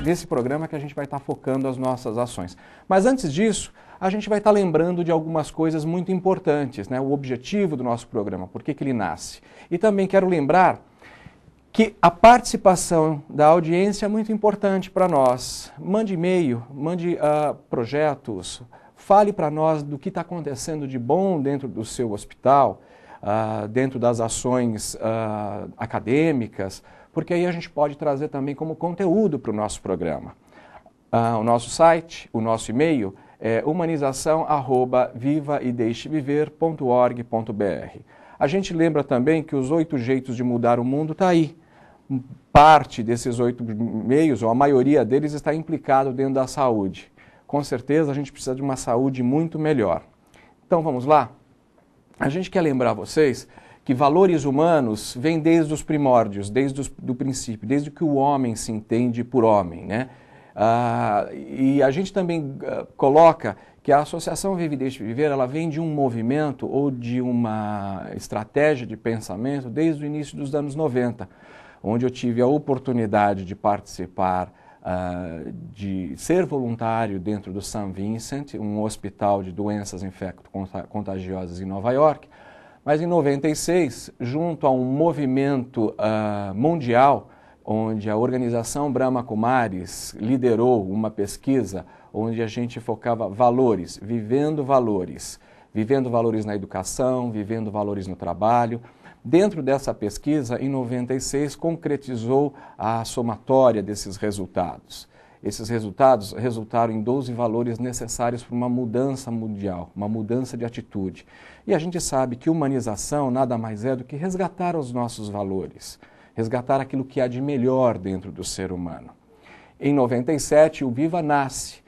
Nesse programa que a gente vai estar focando as nossas ações. Mas antes disso, a gente vai estar lembrando de algumas coisas muito importantes, né? O objetivo do nosso programa, por que ele nasce. E também quero lembrar que a participação da audiência é muito importante para nós. Mande e-mail, mande projetos, fale para nós do que está acontecendo de bom dentro do seu hospital, dentro das ações acadêmicas, porque aí a gente pode trazer também como conteúdo para o nosso programa. O nosso site, o nosso e-mail é humanização@vivaedeixeviver.org.br. A gente lembra também que os 8 jeitos de mudar o mundo está aí. Parte desses 8 meios, ou a maioria deles, está implicado dentro da saúde. Com certeza a gente precisa de uma saúde muito melhor. Então vamos lá? A gente quer lembrar vocês que valores humanos vêm desde os primórdios, desde o princípio, desde que o homem se entende por homem, né? E a gente também coloca que a Associação Viva e Deixe Viver, ela vem de um movimento ou de uma estratégia de pensamento desde o início dos anos 90, onde eu tive a oportunidade de participar, de ser voluntário dentro do St. Vincent, um hospital de doenças infecto-contagiosas em Nova York. Mas em 96, junto a um movimento mundial, onde a organização Brahma Kumaris liderou uma pesquisa onde a gente focava valores, vivendo valores na educação, vivendo valores no trabalho. Dentro dessa pesquisa, em 96, concretizou a somatória desses resultados. Esses resultados resultaram em 12 valores necessários para uma mudança mundial, uma mudança de atitude. E a gente sabe que humanização nada mais é do que resgatar os nossos valores, resgatar aquilo que há de melhor dentro do ser humano. Em 97, o Viva nasce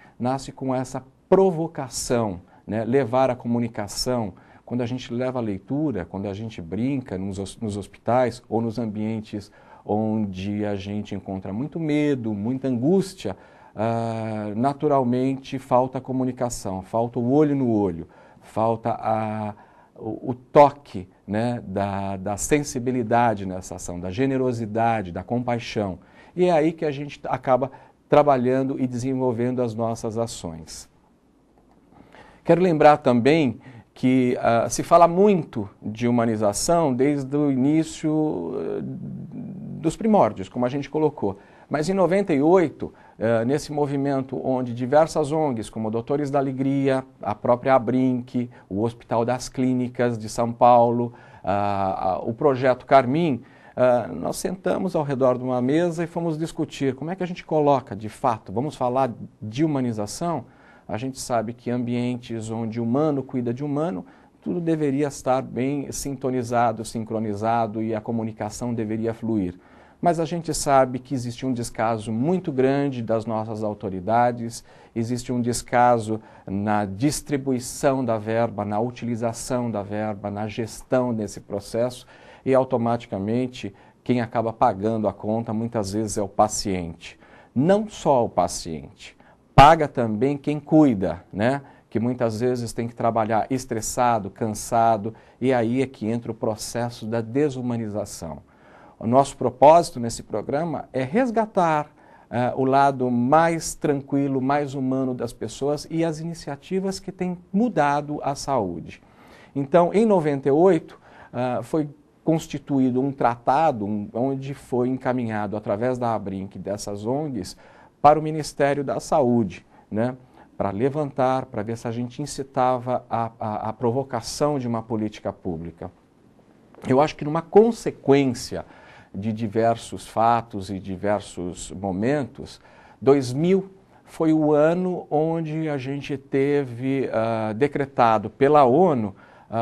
com essa provocação, né? Levar a comunicação. Quando a gente leva a leitura, quando a gente brinca nos hospitais ou nos ambientes onde a gente encontra muito medo, muita angústia, naturalmente falta a comunicação, falta o olho no olho, falta o toque, né, da sensibilidade nessa ação, da generosidade, da compaixão. E é aí que a gente acaba trabalhando e desenvolvendo as nossas ações. Quero lembrar também que se fala muito de humanização desde o início dos primórdios, como a gente colocou. Mas em 98, nesse movimento onde diversas ONGs, como Doutores da Alegria, a própria Abrinq, o Hospital das Clínicas de São Paulo, o Projeto Carmim, nós sentamos ao redor de uma mesa e fomos discutir como é que a gente coloca, de fato, vamos falar de humanização. A gente sabe que ambientes onde humano cuida de humano, tudo deveria estar bem sintonizado, sincronizado e a comunicação deveria fluir. Mas a gente sabe que existe um descaso muito grande das nossas autoridades, existe um descaso na distribuição da verba, na utilização da verba, na gestão desse processo e automaticamente quem acaba pagando a conta muitas vezes é o paciente. Não só o paciente. Paga também quem cuida, né? Que muitas vezes tem que trabalhar estressado, cansado, e aí é que entra o processo da desumanização. O nosso propósito nesse programa é resgatar o lado mais tranquilo, mais humano das pessoas e as iniciativas que têm mudado a saúde. Então, em 98, foi constituído um tratado onde foi encaminhado através da Abrinq, dessas ONGs, para o Ministério da Saúde, né? Para levantar, para ver se a gente incitava a provocação de uma política pública. Eu acho que numa consequência de diversos fatos e diversos momentos, 2000 foi o ano onde a gente teve decretado pela ONU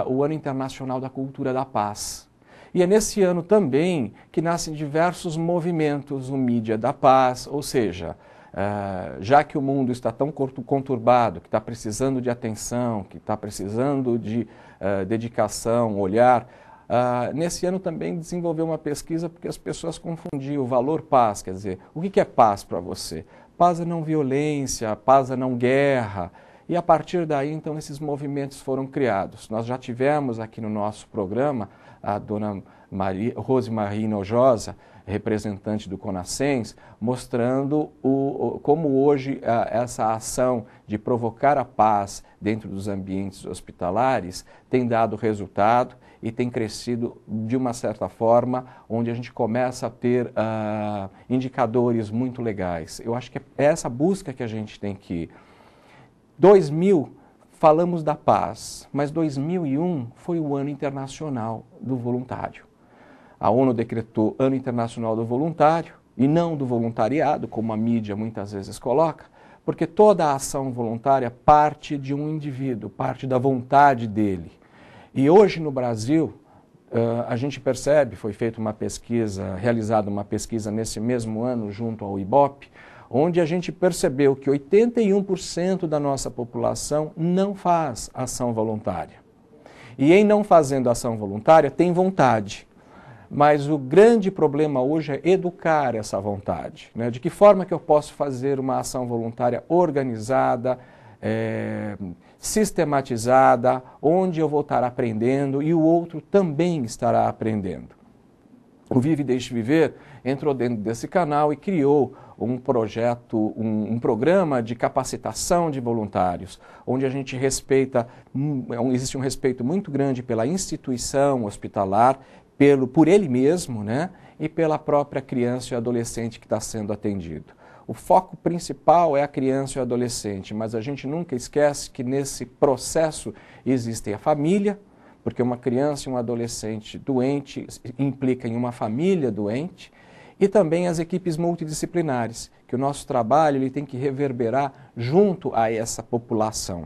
o Ano Internacional da Cultura da Paz. E é nesse ano também que nascem diversos movimentos, o Mídia da Paz, ou seja, já que o mundo está tão conturbado, que está precisando de atenção, que está precisando de dedicação, olhar, nesse ano também desenvolveu uma pesquisa porque as pessoas confundiam o valor paz, quer dizer, o que é paz para você? Paz é não violência, paz é não guerra. E a partir daí, então, esses movimentos foram criados. Nós já tivemos aqui no nosso programa a dona Rosemarie Nojosa, representante do CONASCENS, mostrando como hoje essa ação de provocar a paz dentro dos ambientes hospitalares tem dado resultado e tem crescido de uma certa forma, onde a gente começa a ter indicadores muito legais. Eu acho que é essa busca que a gente tem que ir. 2000, falamos da paz, mas 2001 foi o Ano Internacional do Voluntário. A ONU decretou Ano Internacional do Voluntário e não do voluntariado, como a mídia muitas vezes coloca, porque toda a ação voluntária parte de um indivíduo, parte da vontade dele. E hoje no Brasil, a gente percebe, foi feita uma pesquisa, realizada uma pesquisa nesse mesmo ano junto ao IBOP, onde a gente percebeu que 81% da nossa população não faz ação voluntária. E em não fazendo ação voluntária, tem vontade. Mas o grande problema hoje é educar essa vontade, né? De que forma que eu posso fazer uma ação voluntária organizada, sistematizada, onde eu vou estar aprendendo e o outro também estará aprendendo. O Vive e Deixe Viver entrou dentro desse canal e criou um projeto, um programa de capacitação de voluntários, onde a gente respeita, existe um respeito muito grande pela instituição hospitalar, por ele mesmo, né, e pela própria criança e adolescente que está sendo atendido. O foco principal é a criança e o adolescente, mas a gente nunca esquece que nesse processo existe a família, porque uma criança e um adolescente doente implica em uma família doente, e também as equipes multidisciplinares, que o nosso trabalho ele tem que reverberar junto a essa população.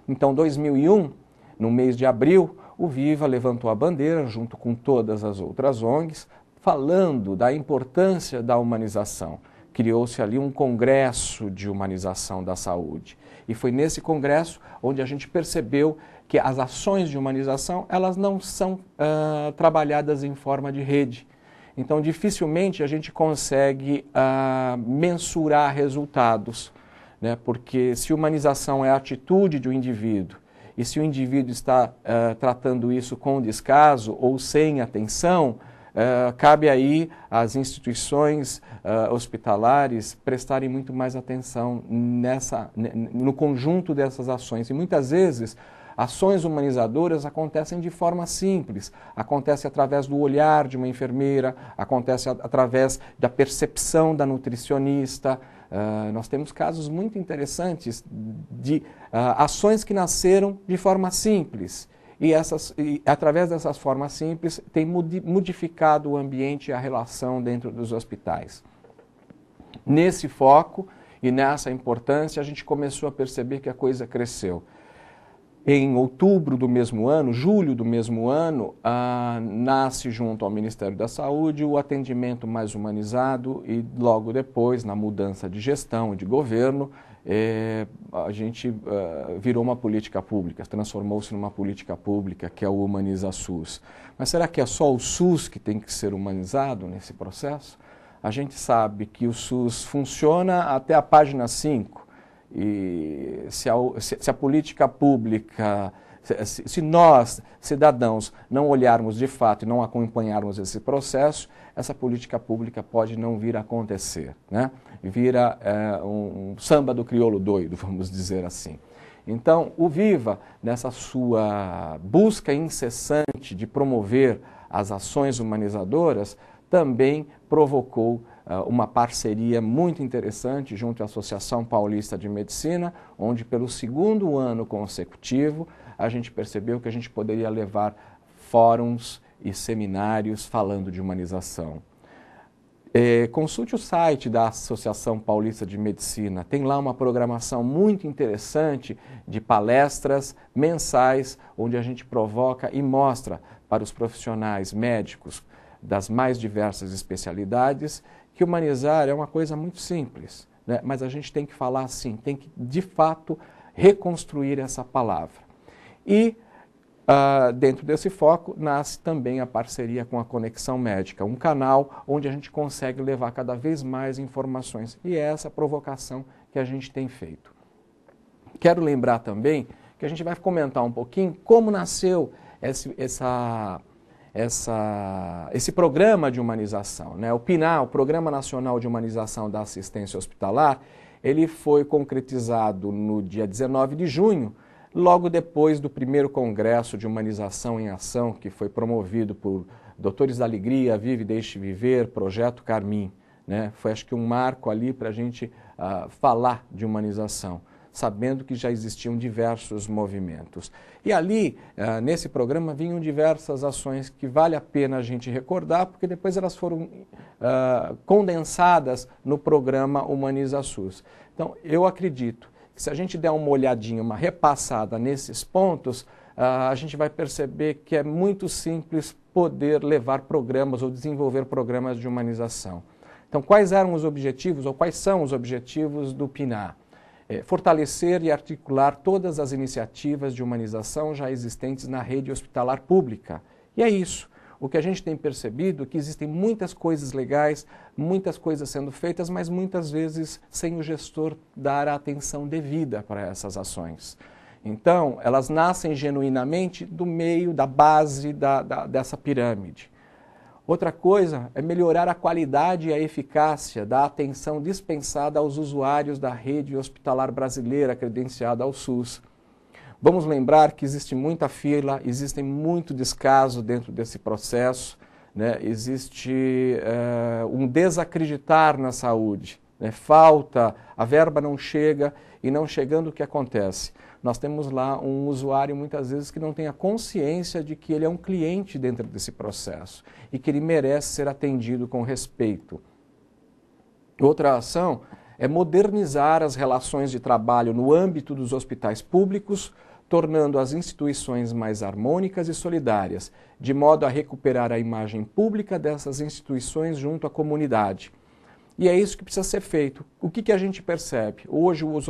Então, 2001, no mês de abril, o Viva levantou a bandeira, junto com todas as outras ONGs, falando da importância da humanização. Criou-se ali um congresso de humanização da saúde. E foi nesse congresso onde a gente percebeu que as ações de humanização elas não são trabalhadas em forma de rede. Então, dificilmente a gente consegue mensurar resultados, né? Porque se humanização é a atitude de um indivíduo, e se o indivíduo está tratando isso com descaso ou sem atenção, cabe aí às instituições hospitalares prestarem muito mais atenção no conjunto dessas ações. E muitas vezes ações humanizadoras acontecem de forma simples, acontece através do olhar de uma enfermeira, acontece através da percepção da nutricionista. Nós temos casos muito interessantes de ações que nasceram de forma simples e através dessas formas simples tem modificado o ambiente e a relação dentro dos hospitais. Nesse foco e nessa importância a gente começou a perceber que a coisa cresceu. Em outubro do mesmo ano, julho do mesmo ano, nasce junto ao Ministério da Saúde o atendimento mais humanizado e logo depois, na mudança de gestão e de governo, a gente virou uma política pública, transformou-se numa política pública que é o Humaniza SUS. Mas será que é só o SUS que tem que ser humanizado nesse processo? A gente sabe que o SUS funciona até a página 5. E se a política pública, se nós, cidadãos, não olharmos de fato e não acompanharmos esse processo, essa política pública pode não vir a acontecer, né? Vira um samba do crioulo doido, vamos dizer assim. Então, o Viva, nessa sua busca incessante de promover as ações humanizadoras, também provocou uma parceria muito interessante junto à Associação Paulista de Medicina, onde pelo segundo ano consecutivo a gente percebeu que a gente poderia levar fóruns e seminários falando de humanização. Consulte o site da Associação Paulista de Medicina, tem lá uma programação muito interessante de palestras mensais, onde a gente provoca e mostra para os profissionais médicos das mais diversas especialidades que humanizar é uma coisa muito simples, né? Mas a gente tem que falar assim, tem que de fato reconstruir essa palavra. E Dentro desse foco, nasce também a parceria com a Conexão Médica, um canal onde a gente consegue levar cada vez mais informações. E é essa provocação que a gente tem feito. Quero lembrar também que a gente vai comentar um pouquinho como nasceu esse programa de humanização, né? O PNA, o Programa Nacional de Humanização da Assistência Hospitalar, ele foi concretizado no dia 19 de junho, logo depois do primeiro Congresso de Humanização em Ação, que foi promovido por Doutores da Alegria, Vive e Deixe Viver, Projeto Carmim, né? Foi, acho que, um marco ali para a gente falar de humanização, sabendo que já existiam diversos movimentos. E ali, nesse programa, vinham diversas ações que vale a pena a gente recordar, porque depois elas foram condensadas no programa Humaniza SUS. Então, eu acredito que se a gente der uma olhadinha, uma repassada nesses pontos, a gente vai perceber que é muito simples poder levar programas ou desenvolver programas de humanização. Então, quais eram os objetivos, ou quais são os objetivos do PNA? Fortalecer e articular todas as iniciativas de humanização já existentes na rede hospitalar pública. E é isso. O que a gente tem percebido é que existem muitas coisas legais, muitas coisas sendo feitas, mas muitas vezes sem o gestor dar a atenção devida para essas ações. Então, elas nascem genuinamente do meio, da base dessa pirâmide. Outra coisa é melhorar a qualidade e a eficácia da atenção dispensada aos usuários da rede hospitalar brasileira credenciada ao SUS. Vamos lembrar que existe muita fila, existe muito descaso dentro desse processo, né? Existe um desacreditar na saúde, né? Falta, a verba não chega e não chegando o que acontece? Nós temos lá um usuário muitas vezes que não tem a consciência de que ele é um cliente dentro desse processo e que ele merece ser atendido com respeito. Outra ação é modernizar as relações de trabalho no âmbito dos hospitais públicos, tornando as instituições mais harmônicas e solidárias, de modo a recuperar a imagem pública dessas instituições junto à comunidade. E é isso que precisa ser feito. O que a gente percebe? Hoje o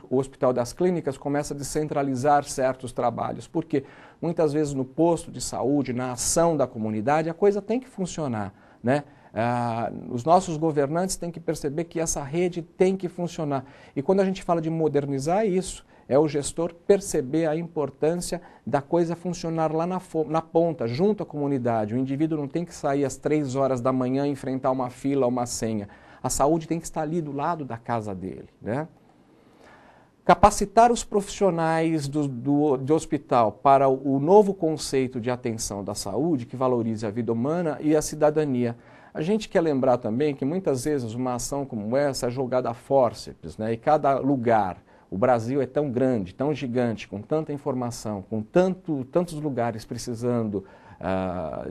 Hospital das Clínicas começa a descentralizar certos trabalhos, porque muitas vezes no posto de saúde, na ação da comunidade, a coisa tem que funcionar, né? Os nossos governantes têm que perceber que essa rede tem que funcionar. E quando a gente fala de modernizar, é isso. É o gestor perceber a importância da coisa funcionar lá na ponta, junto à comunidade. O indivíduo não tem que sair às 3 horas da manhã e enfrentar uma fila, uma senha. A saúde tem que estar ali do lado da casa dele, né? Capacitar os profissionais do hospital para o novo conceito de atenção da saúde que valorize a vida humana e a cidadania. A gente quer lembrar também que muitas vezes uma ação como essa é jogada a fórceps, né? E cada lugar, o Brasil é tão grande, tão gigante, com tanta informação, com tantos lugares precisando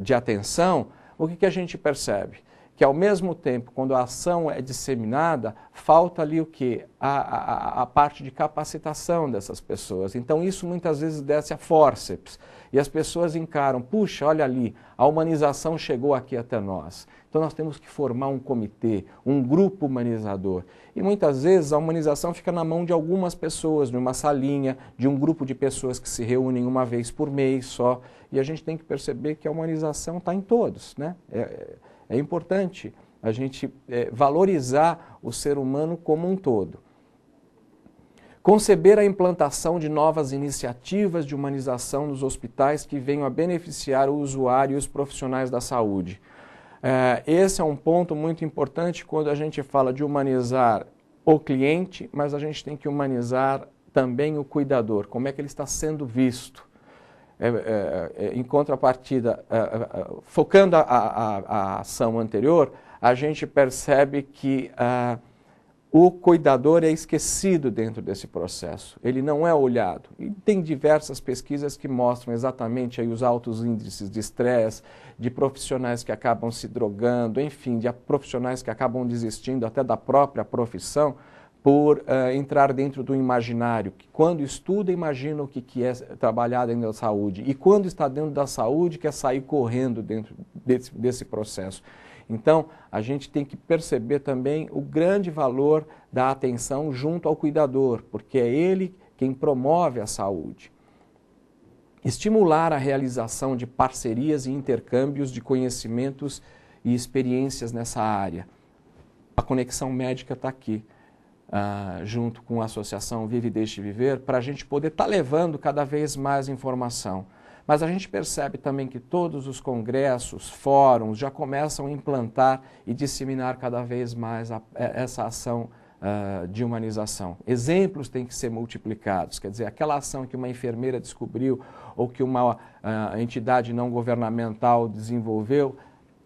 de atenção, o que a gente percebe? Que ao mesmo tempo, quando a ação é disseminada, falta ali o quê? A parte de capacitação dessas pessoas. Então isso muitas vezes desce a fórceps. E as pessoas encaram, puxa, olha ali, a humanização chegou aqui até nós. Então nós temos que formar um comitê, um grupo humanizador. E muitas vezes a humanização fica na mão de algumas pessoas, numa salinha, de um grupo de pessoas que se reúnem uma vez por mês só. E a gente tem que perceber que a humanização está em todos, né? É importante a gente valorizar o ser humano como um todo. Conceber a implantação de novas iniciativas de humanização nos hospitais que venham a beneficiar o usuário e os profissionais da saúde. Esse é um ponto muito importante quando a gente fala de humanizar o cliente, mas a gente tem que humanizar também o cuidador, como é que ele está sendo visto. Em contrapartida, focando a ação anterior, a gente percebe que o cuidador é esquecido dentro desse processo, ele não é olhado. E tem diversas pesquisas que mostram exatamente aí os altos índices de estresse, de profissionais que acabam se drogando, enfim, de profissionais que acabam desistindo até da própria profissão, por entrar dentro do imaginário, que quando estuda, imagina o que é trabalhar dentro da saúde, e quando está dentro da saúde, quer sair correndo dentro desse processo. Então, a gente tem que perceber também o grande valor da atenção junto ao cuidador, porque é ele quem promove a saúde. estimular a realização de parcerias e intercâmbios de conhecimentos e experiências nessa área. A Conexão Médica está aqui, junto com a Associação Vive e Deixe Viver, para a gente poder estar levando cada vez mais informação. Mas a gente percebe também que todos os congressos, fóruns, já começam a implantar e disseminar cada vez mais essa ação de humanização. Exemplos têm que ser multiplicados, quer dizer, aquela ação que uma enfermeira descobriu ou que uma entidade não governamental desenvolveu,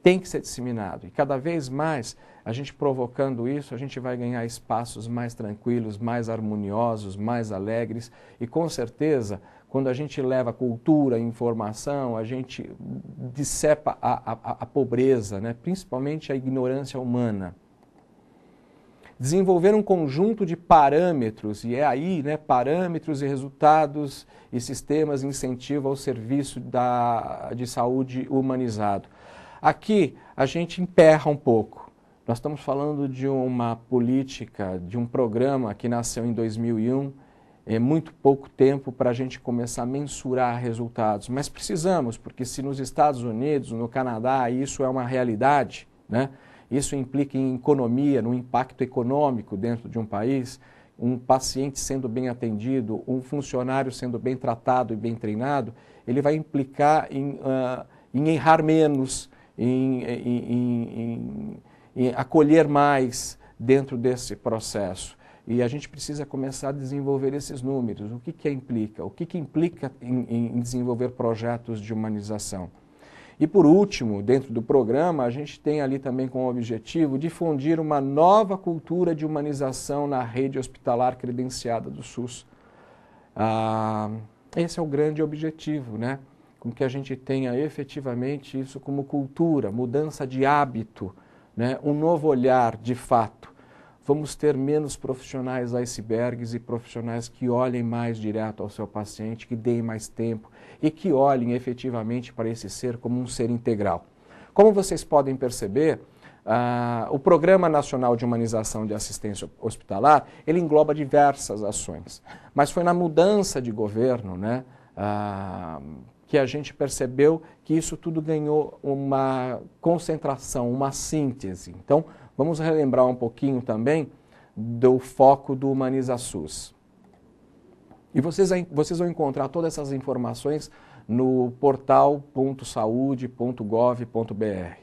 tem que ser disseminado. E cada vez mais, a gente provocando isso, a gente vai ganhar espaços mais tranquilos, mais harmoniosos, mais alegres e, com certeza, quando a gente leva cultura, informação, a gente dissipa a pobreza, né? Principalmente a ignorância humana. Desenvolver um conjunto de parâmetros, e é aí, né, parâmetros e resultados e sistemas de incentivo ao serviço de saúde humanizado. Aqui a gente emperra um pouco. Nós estamos falando de uma política, de um programa que nasceu em 2001, é muito pouco tempo para a gente começar a mensurar resultados, mas precisamos, porque se nos Estados Unidos, no Canadá, isso é uma realidade, né? Isso implica em economia, no impacto econômico dentro de um país, um paciente sendo bem atendido, um funcionário sendo bem tratado e bem treinado, ele vai implicar em errar menos, em acolher mais dentro desse processo. E a gente precisa começar a desenvolver esses números. O que implica? O que implica em desenvolver projetos de humanização? E por último, dentro do programa, a gente tem ali também como objetivo difundir uma nova cultura de humanização na rede hospitalar credenciada do SUS. Esse é o grande objetivo, né? Com que a gente tenha efetivamente isso como cultura, mudança de hábito, né? Um novo olhar de fato. Vamos ter menos profissionais icebergs e profissionais que olhem mais direto ao seu paciente, que deem mais tempo e que olhem efetivamente para esse ser como um ser integral. Como vocês podem perceber, o Programa Nacional de Humanização de Assistência Hospitalar, ele engloba diversas ações, mas foi na mudança de governo, né, que a gente percebeu que isso tudo ganhou uma concentração, uma síntese. Então, vamos relembrar um pouquinho também do foco do HumanizaSUS. E vocês vão encontrar todas essas informações no portal.saude.gov.br.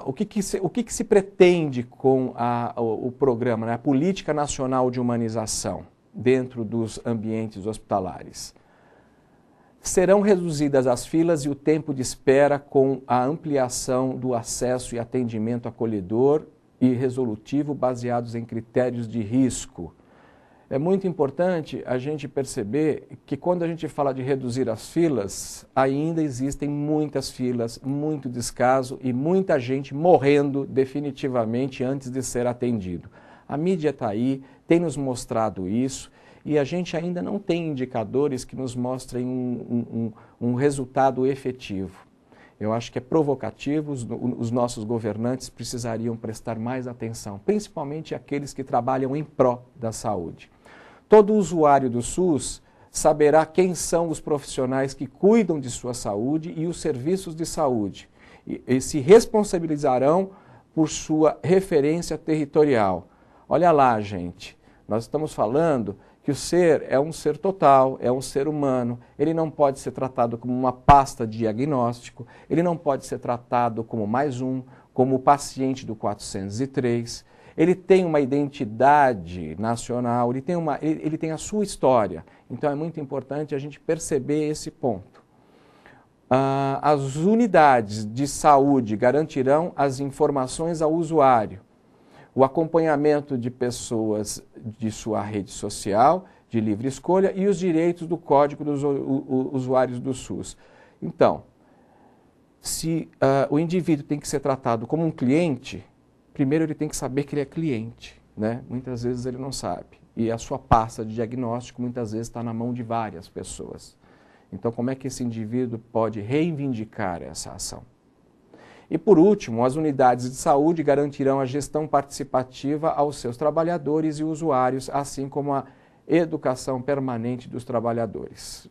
O que se pretende com o programa, né? A Política Nacional de Humanização dentro dos ambientes hospitalares? Serão reduzidas as filas e o tempo de espera com a ampliação do acesso e atendimento acolhedor e resolutivo baseados em critérios de risco. É muito importante a gente perceber que quando a gente fala de reduzir as filas, ainda existem muitas filas, muito descaso e muita gente morrendo definitivamente antes de ser atendido. A mídia está aí, tem nos mostrado isso. E a gente ainda não tem indicadores que nos mostrem um resultado efetivo. Eu acho que é provocativo, os nossos governantes precisariam prestar mais atenção, principalmente aqueles que trabalham em pró da saúde. Todo usuário do SUS saberá quem são os profissionais que cuidam de sua saúde e os serviços de saúde e se responsabilizarão por sua referência territorial. Olha lá, gente, nós estamos falando que o ser é um ser total, é um ser humano, ele não pode ser tratado como uma pasta de diagnóstico, ele não pode ser tratado como mais um, como o paciente do 403, ele tem uma identidade nacional, ele tem a sua história, então é muito importante a gente perceber esse ponto. As unidades de saúde garantirão as informações ao usuário, o acompanhamento de pessoas de sua rede social, de livre escolha e os direitos do Código dos Usuários do SUS. Então, se o indivíduo tem que ser tratado como um cliente, primeiro ele tem que saber que ele é cliente, né? Muitas vezes ele não sabe. E a sua pasta de diagnóstico muitas vezes está na mão de várias pessoas. Então, como é que esse indivíduo pode reivindicar essa ação? E, por último, as unidades de saúde garantirão a gestão participativa aos seus trabalhadores e usuários, assim como a educação permanente dos trabalhadores.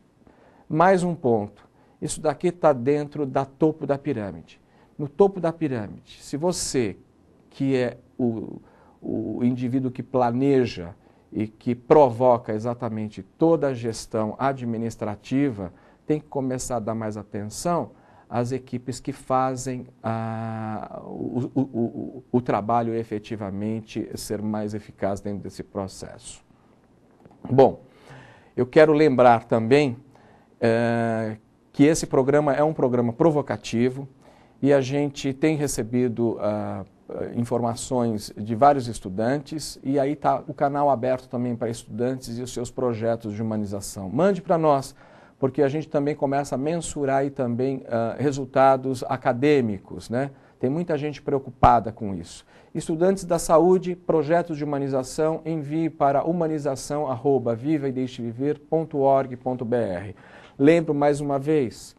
Mais um ponto, isso daqui está dentro da topo da pirâmide. No topo da pirâmide, se você, que é o indivíduo que planeja e que provoca exatamente toda a gestão administrativa, tem que começar a dar mais atenção às equipes que fazem o trabalho efetivamente ser mais eficaz dentro desse processo. Bom, eu quero lembrar também que esse programa é um programa provocativo e a gente tem recebido informações de vários estudantes e aí está o canal aberto também para estudantes e os seus projetos de humanização. Mande para nós, porque a gente também começa a mensurar e também resultados acadêmicos, né? Tem muita gente preocupada com isso. Estudantes da saúde, projetos de humanização, envie para humanização@vivaedeixeviver.org.br. Lembro mais uma vez,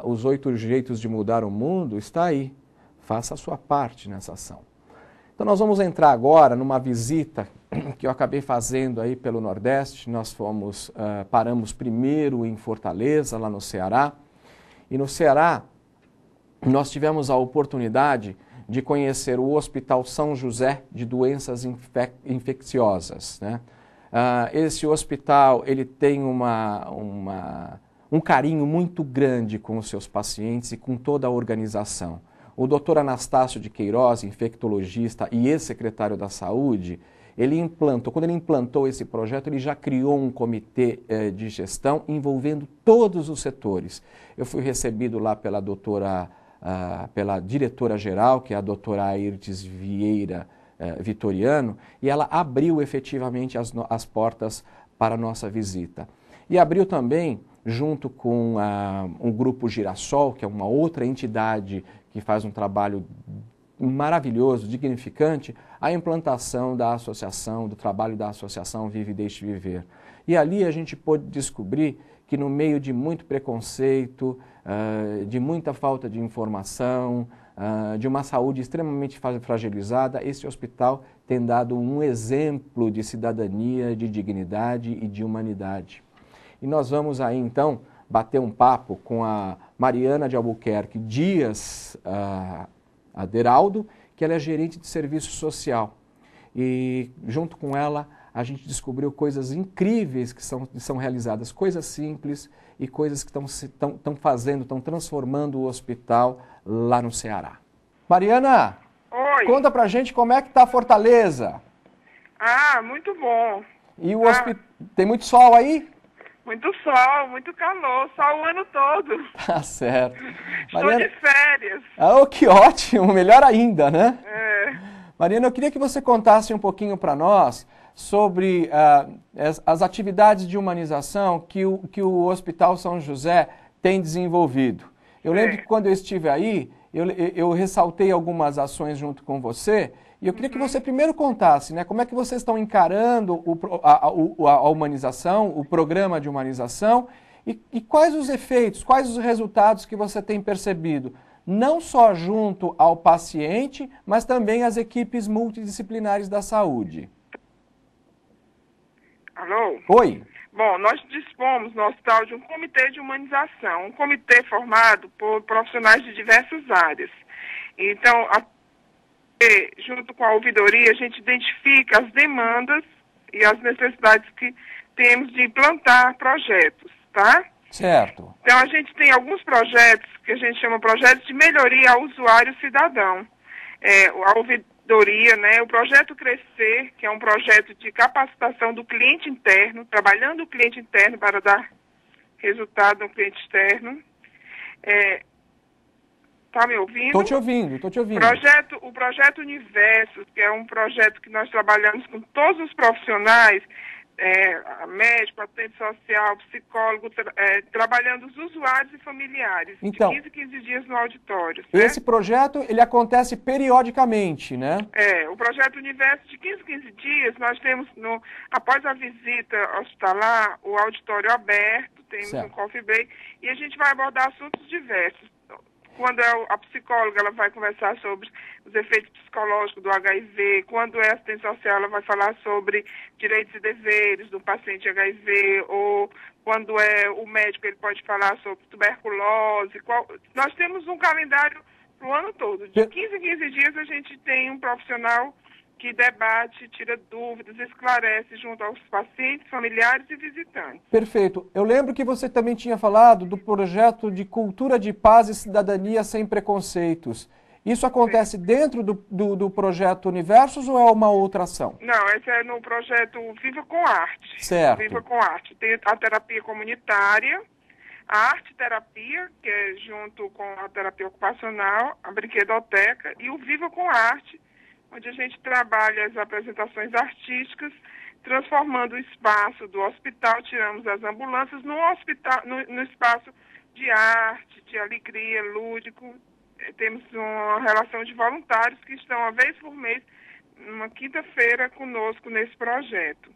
os 8 jeitos de mudar o mundo está aí. Faça a sua parte nessa ação. Então nós vamos entrar agora numa visita que eu acabei fazendo aí pelo Nordeste. Nós paramos primeiro em Fortaleza, lá no Ceará. E no Ceará nós tivemos a oportunidade de conhecer o Hospital São José de Doenças Infecciosas, né? Esse hospital ele tem um carinho muito grande com os seus pacientes e com toda a organização. O Dr. Anastácio de Queiroz, infectologista e ex-secretário da Saúde, quando ele implantou esse projeto, ele já criou um comitê de gestão envolvendo todos os setores. Eu fui recebido lá pela diretora-geral, que é a doutora Airtes Vieira Vitoriano, e ela abriu efetivamente as portas para a nossa visita. E abriu também, junto com um grupo Girassol, que é uma outra entidade que faz um trabalho maravilhoso, dignificante, a implantação da associação, do trabalho da associação Vive e Deixe Viver. E ali a gente pôde descobrir que no meio de muito preconceito, de muita falta de informação, de uma saúde extremamente fragilizada, esse hospital tem dado um exemplo de cidadania, de dignidade e de humanidade. E nós vamos aí então bater um papo com a Mariana de Albuquerque Dias Aderaldo, que ela é gerente de serviço social. E junto com ela a gente descobriu coisas incríveis que são realizadas, coisas simples e coisas que estão transformando o hospital lá no Ceará. Mariana, Oi. Conta pra gente como é que tá Fortaleza. Muito bom. E o tem muito sol aí? Muito sol, muito calor, sol o ano todo. Tá certo. Estou Mariana... de férias. Que ótimo, melhor ainda, né? É. Mariana, eu queria que você contasse um pouquinho para nós sobre as atividades de humanização que o Hospital São José tem desenvolvido. Eu lembro que quando eu estive aí, eu ressaltei algumas ações junto com você, e eu queria que você primeiro contasse, né, como é que vocês estão encarando a humanização, o programa de humanização, e quais os efeitos, quais os resultados que você tem percebido, não só junto ao paciente, mas também às equipes multidisciplinares da saúde. Alô? Oi. Bom, nós dispomos no hospital de um comitê de humanização, um comitê formado por profissionais de diversas áreas. Então, junto com a ouvidoria, a gente identifica as demandas e as necessidades que temos de implantar projetos, tá? Certo. Então, a gente tem alguns projetos que a gente chama projetos de melhoria ao usuário cidadão. A ouvidoria, né? O projeto Crescer, que é um projeto de capacitação do cliente interno, trabalhando o cliente interno para dar resultado no cliente externo. Tá me ouvindo? Estou te ouvindo. O projeto Universo, que é um projeto que nós trabalhamos com todos os profissionais, médico, assistente social, psicólogo, trabalhando os usuários e familiares, então, de 15 em 15 dias no auditório. Esse projeto, ele acontece periodicamente, né? O projeto Universo, de 15 em 15 dias, nós temos, após a visita hospitalar, o auditório aberto, temos um coffee break, e a gente vai abordar assuntos diversos. Quando a psicóloga, ela vai conversar sobre os efeitos psicológicos do HIV. Quando é assistente social, ela vai falar sobre direitos e deveres do paciente HIV ou quando é o médico, ele pode falar sobre tuberculose. Nós temos um calendário para o ano todo. De 15 em 15 dias a gente tem um profissional que debate, tira dúvidas, esclarece junto aos pacientes, familiares e visitantes. Perfeito. Eu lembro que você também tinha falado do projeto de cultura de paz e cidadania sem preconceitos. Isso acontece dentro do projeto Universos ou é uma outra ação? Não, esse é no projeto Viva com Arte. Certo. Viva com Arte. Tem a terapia comunitária, a arte-terapia, que é junto com a terapia ocupacional, a brinquedoteca, e o Viva com Arte, onde a gente trabalha as apresentações artísticas, transformando o espaço do hospital, tiramos as ambulâncias no espaço de arte, de alegria, lúdico. Temos uma relação de voluntários que estão, uma vez por mês, numa quinta-feira, conosco nesse projeto.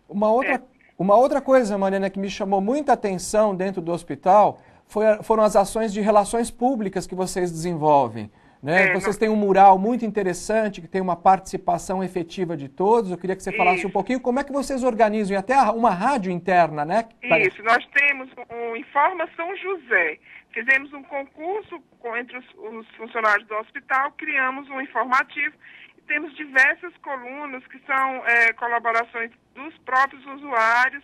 Uma outra coisa, Mariana, que me chamou muita atenção dentro do hospital foram as ações de relações públicas que vocês desenvolvem. Né? Vocês têm um mural muito interessante, que tem uma participação efetiva de todos. Eu queria que você falasse um pouquinho como é que vocês organizam, e até uma rádio interna, né? Isso, nós temos o Informa São José. Fizemos um concurso entre os funcionários do hospital, criamos um informativo e temos diversas colunas que são colaborações dos próprios usuários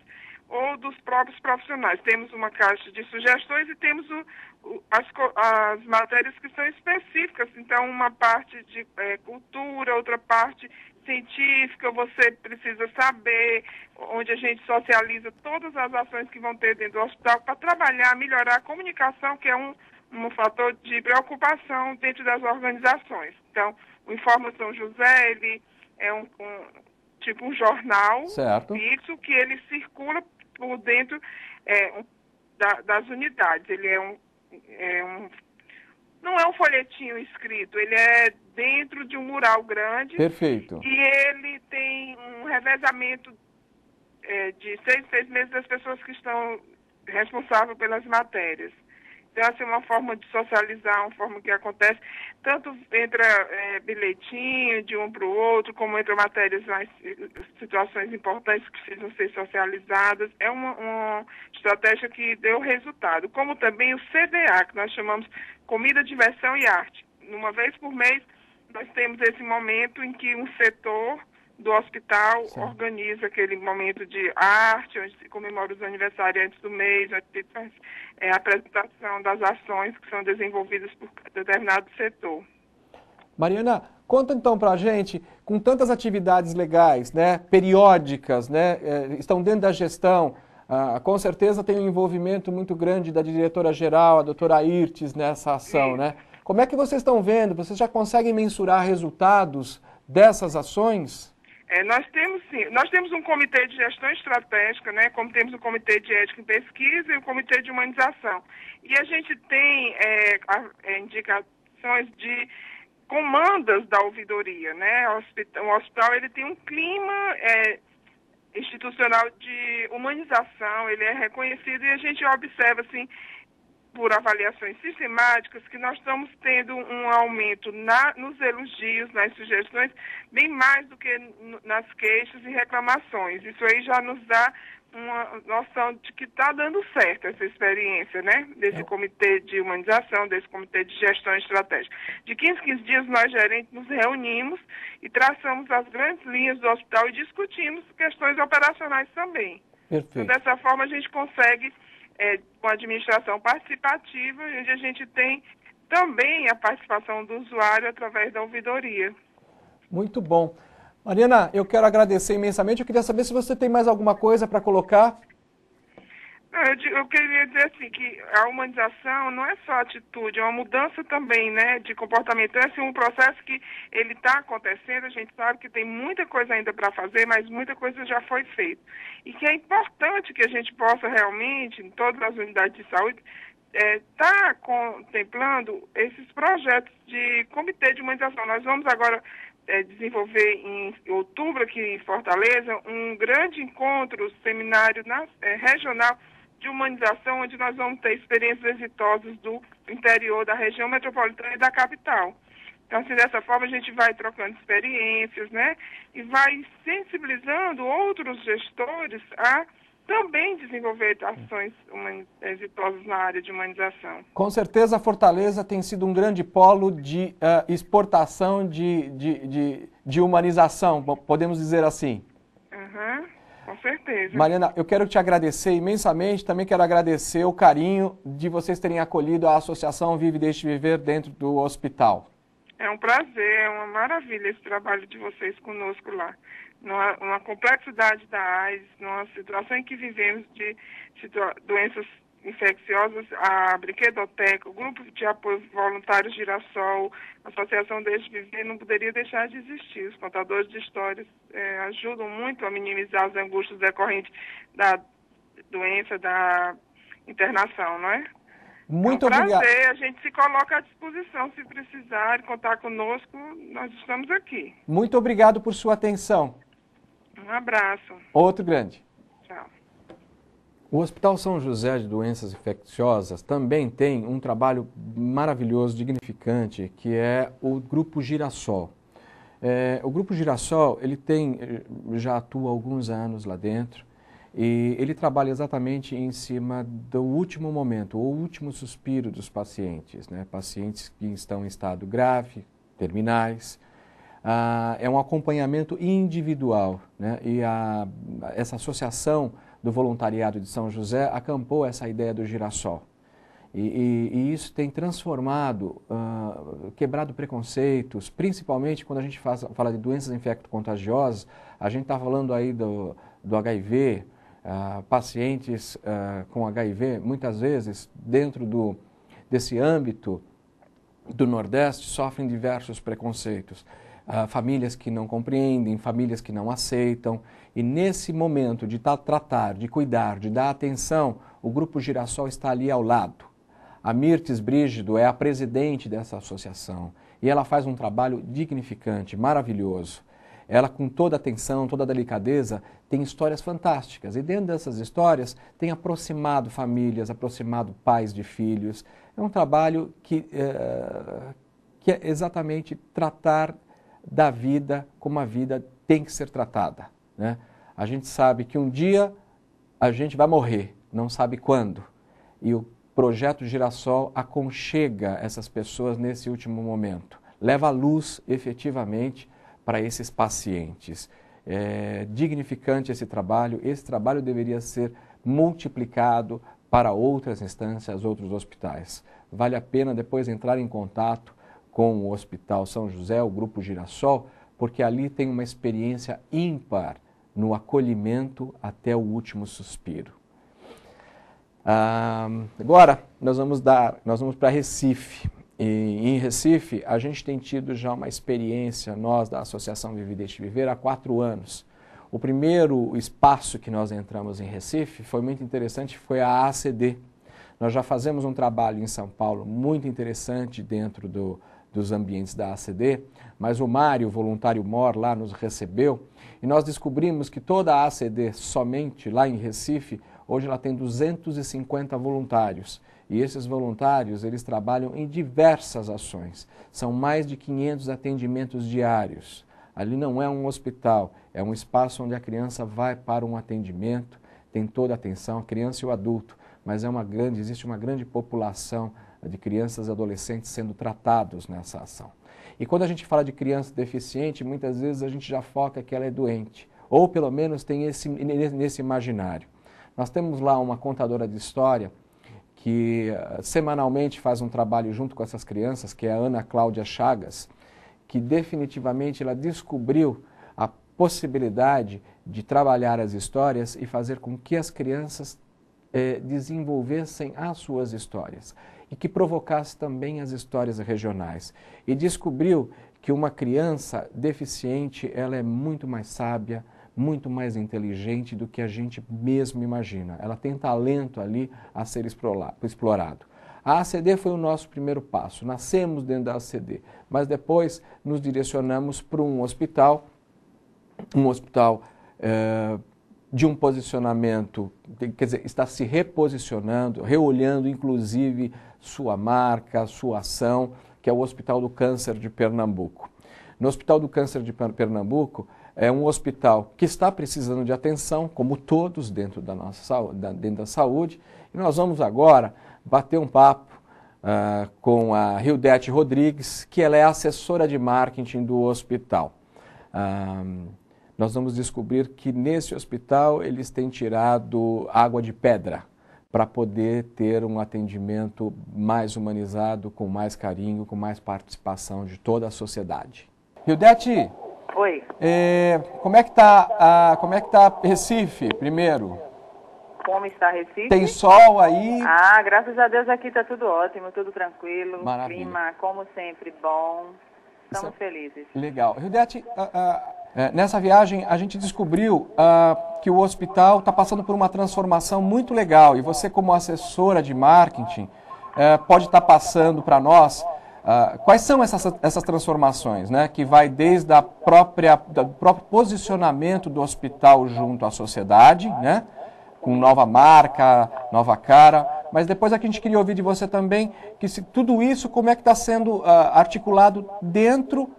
ou dos próprios profissionais. Temos uma caixa de sugestões e temos as matérias que são específicas. Então, uma parte de cultura, outra parte científica, você precisa saber, onde a gente socializa todas as ações que vão ter dentro do hospital para trabalhar, melhorar a comunicação, que é um fator de preocupação dentro das organizações. Então, o Informa São José, ele é um jornal fixo que ele circula por dentro das unidades. Ele não é um folhetinho escrito, ele é dentro de um mural grande. Perfeito. E ele tem um revezamento de 6 meses das pessoas que estão responsáveis pelas matérias. Então, essa é uma forma de socializar, uma forma que acontece, tanto entra bilhetinho de um para o outro, como entra matérias, situações importantes que precisam ser socializadas. É uma estratégia que deu resultado. Como também o CDA, que nós chamamos Comida, Diversão e Arte. Uma vez por mês, nós temos esse momento em que um setor do hospital organiza aquele momento de arte, onde se comemora os aniversariantes do mês, onde se faz a apresentação das ações que são desenvolvidas por determinado setor. Mariana, conta então pra gente, com tantas atividades legais, né, periódicas, né, estão dentro da gestão, com certeza tem um envolvimento muito grande da diretora-geral, a doutora Airtes, nessa ação, né? Como é que vocês estão vendo? Vocês já conseguem mensurar resultados dessas ações? Nós temos um comitê de gestão estratégica, né, como temos o comitê de ética e pesquisa e o comitê de humanização. E a gente tem indicações de comandas da ouvidoria, né? O hospital ele tem um clima institucional de humanização, ele é reconhecido e a gente observa, assim, por avaliações sistemáticas, que nós estamos tendo um aumento nos elogios, nas sugestões, bem mais do que nas queixas e reclamações. Isso aí já nos dá uma noção de que está dando certo essa experiência, né? Desse comitê de humanização, desse comitê de gestão estratégica. De 15 em 15 dias, nós, gerentes, nos reunimos e traçamos as grandes linhas do hospital e discutimos questões operacionais também. Perfeito. Então, dessa forma, a gente consegue com a administração participativa, onde a gente tem também a participação do usuário através da ouvidoria. Muito bom. Mariana, eu quero agradecer imensamente. Eu queria saber se você tem mais alguma coisa para colocar. Não, eu queria dizer assim, que a humanização não é só atitude, é uma mudança também, né, de comportamento. É assim, um processo que ele está acontecendo, a gente sabe que tem muita coisa ainda para fazer, mas muita coisa já foi feita. E que é importante que a gente possa realmente, em todas as unidades de saúde, estar contemplando esses projetos de comitê de humanização. Nós vamos agora desenvolver em outubro aqui em Fortaleza um grande encontro, seminário regional de humanização, onde nós vamos ter experiências exitosas do interior da região metropolitana e da capital. Então, assim, dessa forma, a gente vai trocando experiências, né? E vai sensibilizando outros gestores a também desenvolver ações exitosas na área de humanização. Com certeza a Fortaleza tem sido um grande polo de exportação de humanização, podemos dizer assim. Com certeza. Mariana, eu quero te agradecer imensamente, também quero agradecer o carinho de vocês terem acolhido a Associação Vive e Deixe Viver dentro do hospital. É um prazer, é uma maravilha esse trabalho de vocês conosco lá. Numa complexidade da AIDS, numa situação em que vivemos de doenças infecciosas, a Brinquedoteca, o Grupo de Apoio Voluntário Girassol, a Associação Deixe Viver não poderia deixar de existir. Os contadores de histórias ajudam muito a minimizar as angústias decorrentes da doença, da internação, não é? Muito obrigado. obrigado. A gente se coloca à disposição, se precisar contar conosco, nós estamos aqui. Muito obrigado por sua atenção. Um abraço. Outro grande. Tchau. O Hospital São José de Doenças Infecciosas também tem um trabalho maravilhoso, dignificante, que é o Grupo Girassol. O Grupo Girassol, ele já atua há alguns anos lá dentro e ele trabalha exatamente em cima do último momento, o último suspiro dos pacientes, né? Pacientes que estão em estado grave, terminais. É um acompanhamento individual, né? E essa associação do voluntariado de São José acampou essa ideia do girassol. E isso tem transformado, quebrado preconceitos, principalmente quando a gente fala de doenças infecto-contagiosas, a gente está falando aí do HIV, pacientes com HIV, muitas vezes, dentro desse âmbito do Nordeste, sofrem diversos preconceitos. Famílias que não compreendem, famílias que não aceitam. E nesse momento de tratar, de cuidar, de dar atenção, o Grupo Girassol está ali ao lado. A Mirtes Brígido é a presidente dessa associação e ela faz um trabalho dignificante, maravilhoso. Ela, com toda a atenção, toda a delicadeza, tem histórias fantásticas. E dentro dessas histórias tem aproximado famílias, aproximado pais de filhos. É um trabalho que é exatamente tratar da vida como a vida tem que ser tratada, né? A gente sabe que um dia a gente vai morrer, não sabe quando. E o projeto Girassol aconchega essas pessoas nesse último momento. Leva a luz efetivamente para esses pacientes. É dignificante esse trabalho deveria ser multiplicado para outras instâncias, outros hospitais. Vale a pena depois entrar em contato com o Hospital São José, o Grupo Girassol, porque ali tem uma experiência ímpar no acolhimento até o último suspiro. Agora, nós vamos para Recife. E em Recife, a gente tem tido já uma experiência, nós da Associação Vive e Deixe Viver, há 4 anos. O primeiro espaço que nós entramos em Recife foi muito interessante, foi a ACD. Nós já fazemos um trabalho em São Paulo muito interessante dentro dos ambientes da ACD, mas o Mário, o voluntário MOR, lá nos recebeu e nós descobrimos que toda a ACD, somente lá em Recife, hoje ela tem 250 voluntários. E esses voluntários, eles trabalham em diversas ações. São mais de 500 atendimentos diários. Ali não é um hospital, é um espaço onde a criança vai para um atendimento, tem toda a atenção, a criança e o adulto, mas existe uma grande população de crianças e adolescentes sendo tratados nessa ação. E quando a gente fala de criança deficiente, muitas vezes a gente já foca que ela é doente, ou pelo menos tem nesse imaginário. Nós temos lá uma contadora de história que semanalmente faz um trabalho junto com essas crianças, que é a Ana Cláudia Chagas, que definitivamente ela descobriu a possibilidade de trabalhar as histórias e fazer com que as crianças desenvolvessem as suas histórias e que provocasse também as histórias regionais. E descobriu que uma criança deficiente ela é muito mais sábia, muito mais inteligente do que a gente mesmo imagina. Ela tem talento ali a ser explorado. A ACD foi o nosso primeiro passo. Nascemos dentro da ACD, mas depois nos direcionamos para um hospital de um posicionamento, quer dizer, está se reposicionando, reolhando inclusive sua marca, sua ação, que é o Hospital do Câncer de Pernambuco. No Hospital do Câncer de Pernambuco, é um hospital que está precisando de atenção, como todos dentro da dentro da saúde. E nós vamos agora bater um papo com a Hildete Rodrigues, que ela é assessora de marketing do hospital. Nós vamos descobrir que nesse hospital eles têm tirado água de pedra para poder ter um atendimento mais humanizado, com mais carinho, com mais participação de toda a sociedade. Hildete, oi. Como é que tá Recife, primeiro? Como está Recife? Tem sol aí? Graças a Deus aqui está tudo ótimo, tudo tranquilo. Maravilha. Clima, como sempre, bom. Estamos felizes. Legal. Hildete, nessa viagem a gente descobriu que o hospital está passando por uma transformação muito legal e você, como assessora de marketing, pode estar passando para nós quais são essas transformações, né? Que vai desde do próprio posicionamento do hospital junto à sociedade, né? Com nova marca, nova cara, mas depois aqui a gente queria ouvir de você também, tudo isso, como é que está sendo articulado dentro,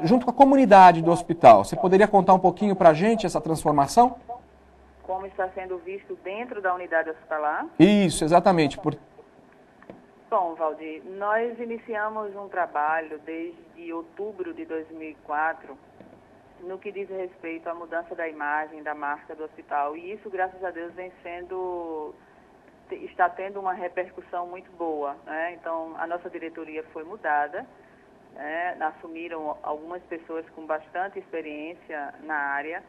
junto com a comunidade do hospital. Você poderia contar um pouquinho para a gente essa transformação? Como está sendo visto dentro da unidade hospitalar? Isso, exatamente. Bom, Valdir, nós iniciamos um trabalho desde outubro de 2004, no que diz respeito à mudança da imagem, da marca do hospital. E isso, graças a Deus, está tendo uma repercussão muito boa, né? Então, a nossa diretoria foi mudada, né? Assumiram algumas pessoas com bastante experiência na área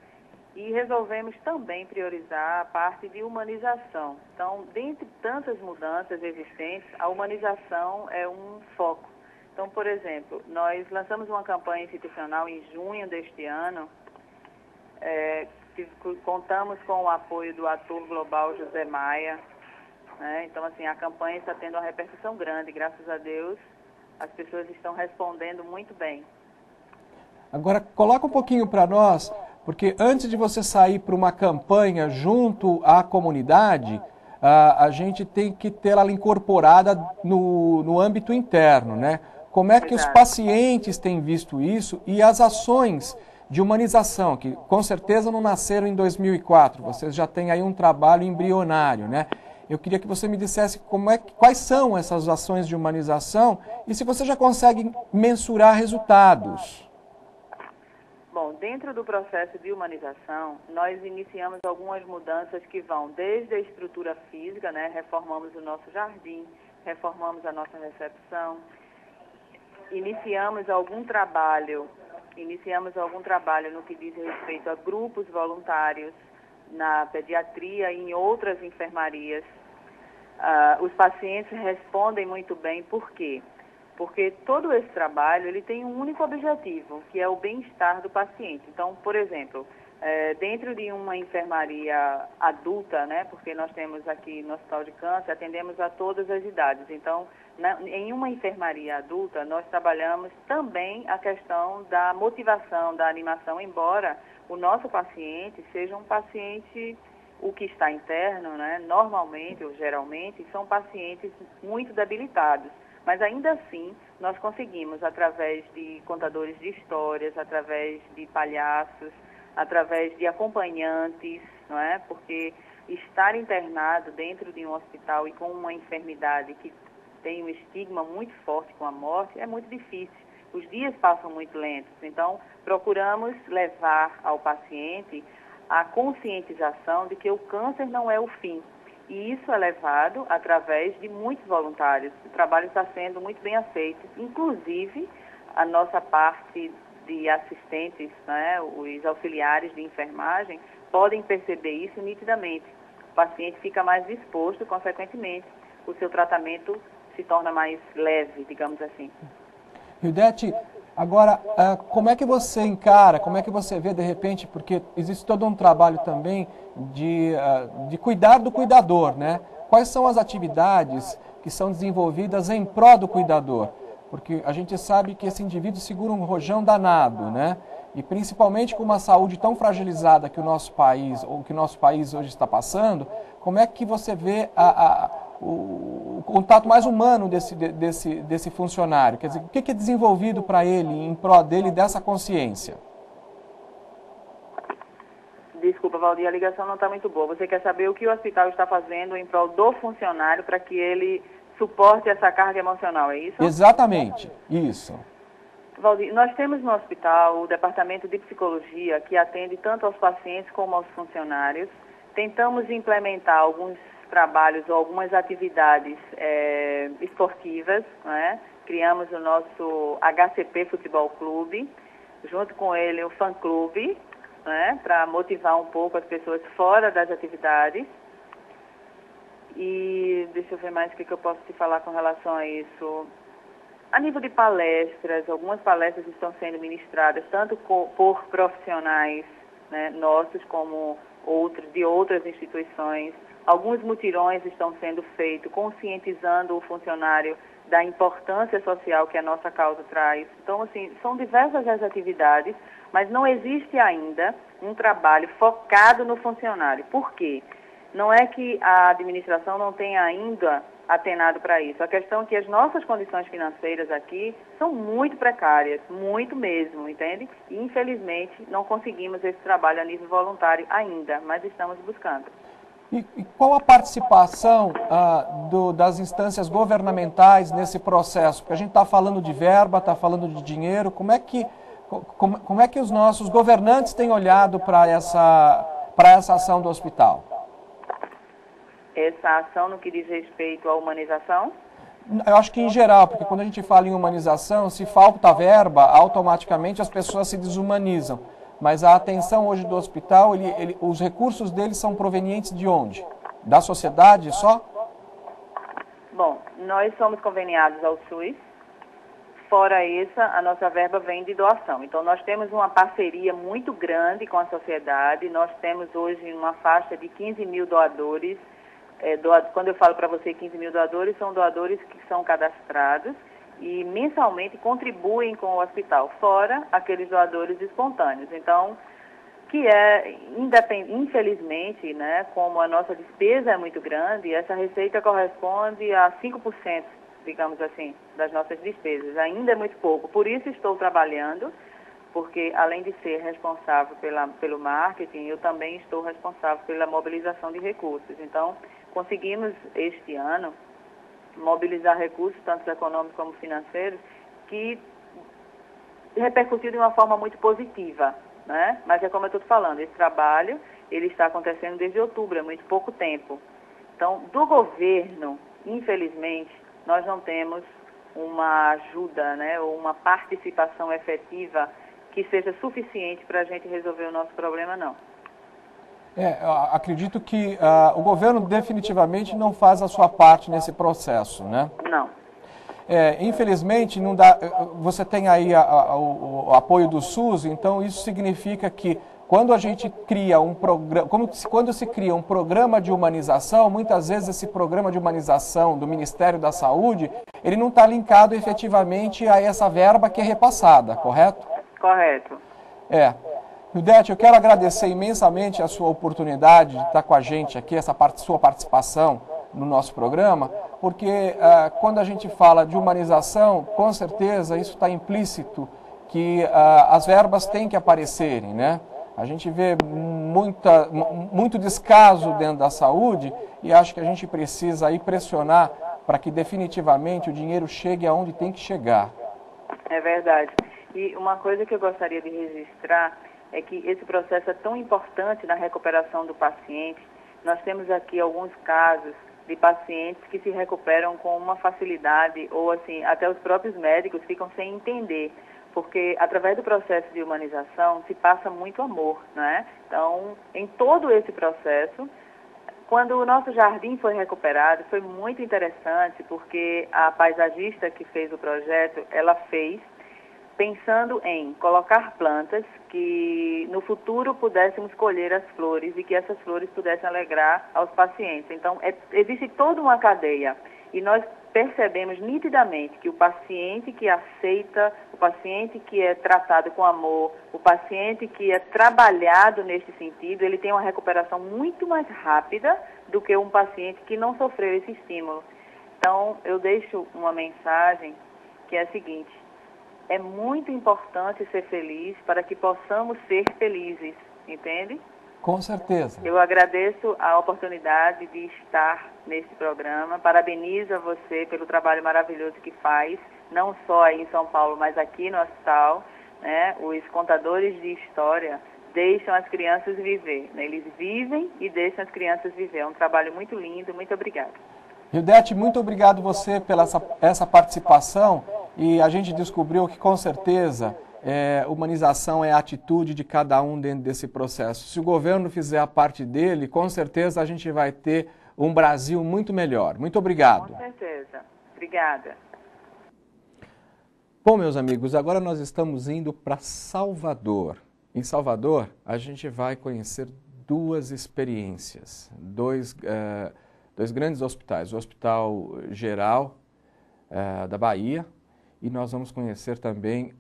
e resolvemos também priorizar a parte de humanização. Então, dentre tantas mudanças existentes, a humanização é um foco. Então, por exemplo, nós lançamos uma campanha institucional em junho deste ano, contamos com o apoio do ator global José Maia, né? Então, assim, a campanha está tendo uma repercussão grande, graças a Deus, as pessoas estão respondendo muito bem. Agora, coloca um pouquinho para nós, porque antes de você sair para uma campanha junto à comunidade, a gente tem que ter ela incorporada no âmbito interno, né? Como é que os pacientes têm visto isso e as ações de humanização, que com certeza não nasceram em 2004, vocês já têm aí um trabalho embrionário, né? Eu queria que você me dissesse quais são essas ações de humanização e se você já consegue mensurar resultados. Bom, dentro do processo de humanização, nós iniciamos algumas mudanças que vão desde a estrutura física, né? Reformamos o nosso jardim, reformamos a nossa recepção, iniciamos algum trabalho no que diz respeito a grupos voluntários na pediatria e em outras enfermarias. Os pacientes respondem muito bem, por quê? Porque todo esse trabalho ele tem um único objetivo, que é o bem-estar do paciente. Então, por exemplo, dentro de uma enfermaria adulta, né, porque nós temos aqui no Hospital de Câncer, atendemos a todas as idades. Então, em uma enfermaria adulta, nós trabalhamos também a questão da motivação, da animação, embora o nosso paciente seja um paciente, o que está interno, né, normalmente ou geralmente, são pacientes muito debilitados. Mas ainda assim, nós conseguimos, através de contadores de histórias, através de palhaços, através de acompanhantes, não é? Porque estar internado dentro de um hospital e com uma enfermidade que tem um estigma muito forte com a morte é muito difícil. Os dias passam muito lentos. Então, procuramos levar ao paciente a conscientização de que o câncer não é o fim. E isso é levado através de muitos voluntários. O trabalho está sendo muito bem aceito. Inclusive, a nossa parte de assistentes, né, os auxiliares de enfermagem, podem perceber isso nitidamente. O paciente fica mais disposto, consequentemente, o seu tratamento se torna mais leve, digamos assim. Hildete, agora, como é que você encara, como é que você vê de repente, porque existe todo um trabalho também de cuidar do cuidador, né? Quais são as atividades que são desenvolvidas em prol do cuidador? Porque a gente sabe que esse indivíduo segura um rojão danado, né? E principalmente com uma saúde tão fragilizada que o nosso país hoje está passando, como é que você vê o contato mais humano desse funcionário? Quer dizer, o que é desenvolvido para ele, em prol dele, dessa consciência? Valdir, a ligação não está muito boa. Você quer saber o que o hospital está fazendo em prol do funcionário para que ele suporte essa carga emocional, é isso? Exatamente, isso. Valdir, nós temos no hospital o departamento de psicologia que atende tanto aos pacientes como aos funcionários. Tentamos implementar alguns trabalhos ou algumas atividades esportivas, né? Criamos o nosso HCP Futebol Clube, junto com ele o fã-clube, né? Para motivar um pouco as pessoas fora das atividades. E deixa eu ver mais o que eu posso te falar com relação a isso. A nível de palestras, algumas palestras estão sendo ministradas tanto por profissionais, né, nossos como de outras instituições. Alguns mutirões estão sendo feitos, conscientizando o funcionário da importância social que a nossa causa traz. Então, assim, são diversas as atividades, mas não existe ainda um trabalho focado no funcionário. Por quê? Não é que a administração não tenha ainda atenado para isso. A questão é que as nossas condições financeiras aqui são muito precárias, muito mesmo, entende? E, infelizmente, não conseguimos esse trabalho a nível voluntário ainda, mas estamos buscando. E qual a participação das instâncias governamentais nesse processo? Porque a gente está falando de verba, está falando de dinheiro. Como é que os nossos governantes têm olhado para essa ação do hospital? Essa ação no que diz respeito à humanização? Eu acho que em geral, porque quando a gente fala em humanização, se falta verba, automaticamente as pessoas se desumanizam. Mas a atenção hoje do hospital, os recursos deles são provenientes de onde? Da sociedade só? Bom, nós somos conveniados ao SUS. Fora isso, a nossa verba vem de doação. Então, nós temos uma parceria muito grande com a sociedade. Nós temos hoje uma faixa de 15 mil doadores. Quando eu falo para você 15 mil doadores, são doadores que são cadastrados e mensalmente contribuem com o hospital, fora aqueles doadores espontâneos. Então, que infelizmente, né, como a nossa despesa é muito grande, essa receita corresponde a 5%, digamos assim, das nossas despesas. Ainda é muito pouco. Por isso estou trabalhando, porque além de ser responsável pelo marketing, eu também estou responsável pela mobilização de recursos. Então, conseguimos este ano mobilizar recursos, tanto econômicos como financeiros, que repercutiu de uma forma muito positiva, né? Mas é como eu estou falando, esse trabalho ele está acontecendo desde outubro, é muito pouco tempo. Então, do governo, infelizmente, nós não temos uma ajuda, né, ou uma participação efetiva que seja suficiente para a gente resolver o nosso problema, não. Acredito que o governo definitivamente não faz a sua parte nesse processo, né? Não. Infelizmente, não dá. Você tem aí o apoio do SUS, então isso significa que quando a gente cria um programa, quando se cria um programa de humanização, muitas vezes esse programa de humanização do Ministério da Saúde, ele não está linkado efetivamente a essa verba que é repassada, correto? Correto. Judete, eu quero agradecer imensamente a sua oportunidade de estar com a gente aqui, sua participação no nosso programa, porque quando a gente fala de humanização, com certeza isso está implícito que as verbas têm que aparecerem, né? A gente vê muito descaso dentro da saúde e acho que a gente precisa aí pressionar para que definitivamente o dinheiro chegue aonde tem que chegar. É verdade. E uma coisa que eu gostaria de registrar é que esse processo é tão importante na recuperação do paciente. Nós temos aqui alguns casos de pacientes que se recuperam com uma facilidade, ou assim, até os próprios médicos ficam sem entender, porque através do processo de humanização se passa muito amor, né? Então, em todo esse processo, quando o nosso jardim foi recuperado, foi muito interessante, porque a paisagista que fez o projeto, ela fez pensando em colocar plantas que no futuro pudéssemos colher as flores e que essas flores pudessem alegrar aos pacientes. Então, existe toda uma cadeia e nós percebemos nitidamente que o paciente que aceita, o paciente que é tratado com amor, o paciente que é trabalhado neste sentido, ele tem uma recuperação muito mais rápida do que um paciente que não sofreu esse estímulo. Então, eu deixo uma mensagem que é a seguinte: é muito importante ser feliz para que possamos ser felizes, entende? Com certeza. Eu agradeço a oportunidade de estar nesse programa. Parabenizo a você pelo trabalho maravilhoso que faz, não só aí em São Paulo, mas aqui no hospital, né? Os contadores de história deixam as crianças viver, né? Eles vivem e deixam as crianças viver. É um trabalho muito lindo. Muito obrigada. Hildete, muito obrigado você pela essa participação, e a gente descobriu que com certeza humanização é a atitude de cada um dentro desse processo. Se o governo fizer a parte dele, com certeza a gente vai ter um Brasil muito melhor. Muito obrigado. Com certeza. Obrigada. Bom, meus amigos, agora nós estamos indo para Salvador. Em Salvador, a gente vai conhecer duas experiências, dois grandes hospitais, o Hospital Geral da Bahia, e nós vamos conhecer também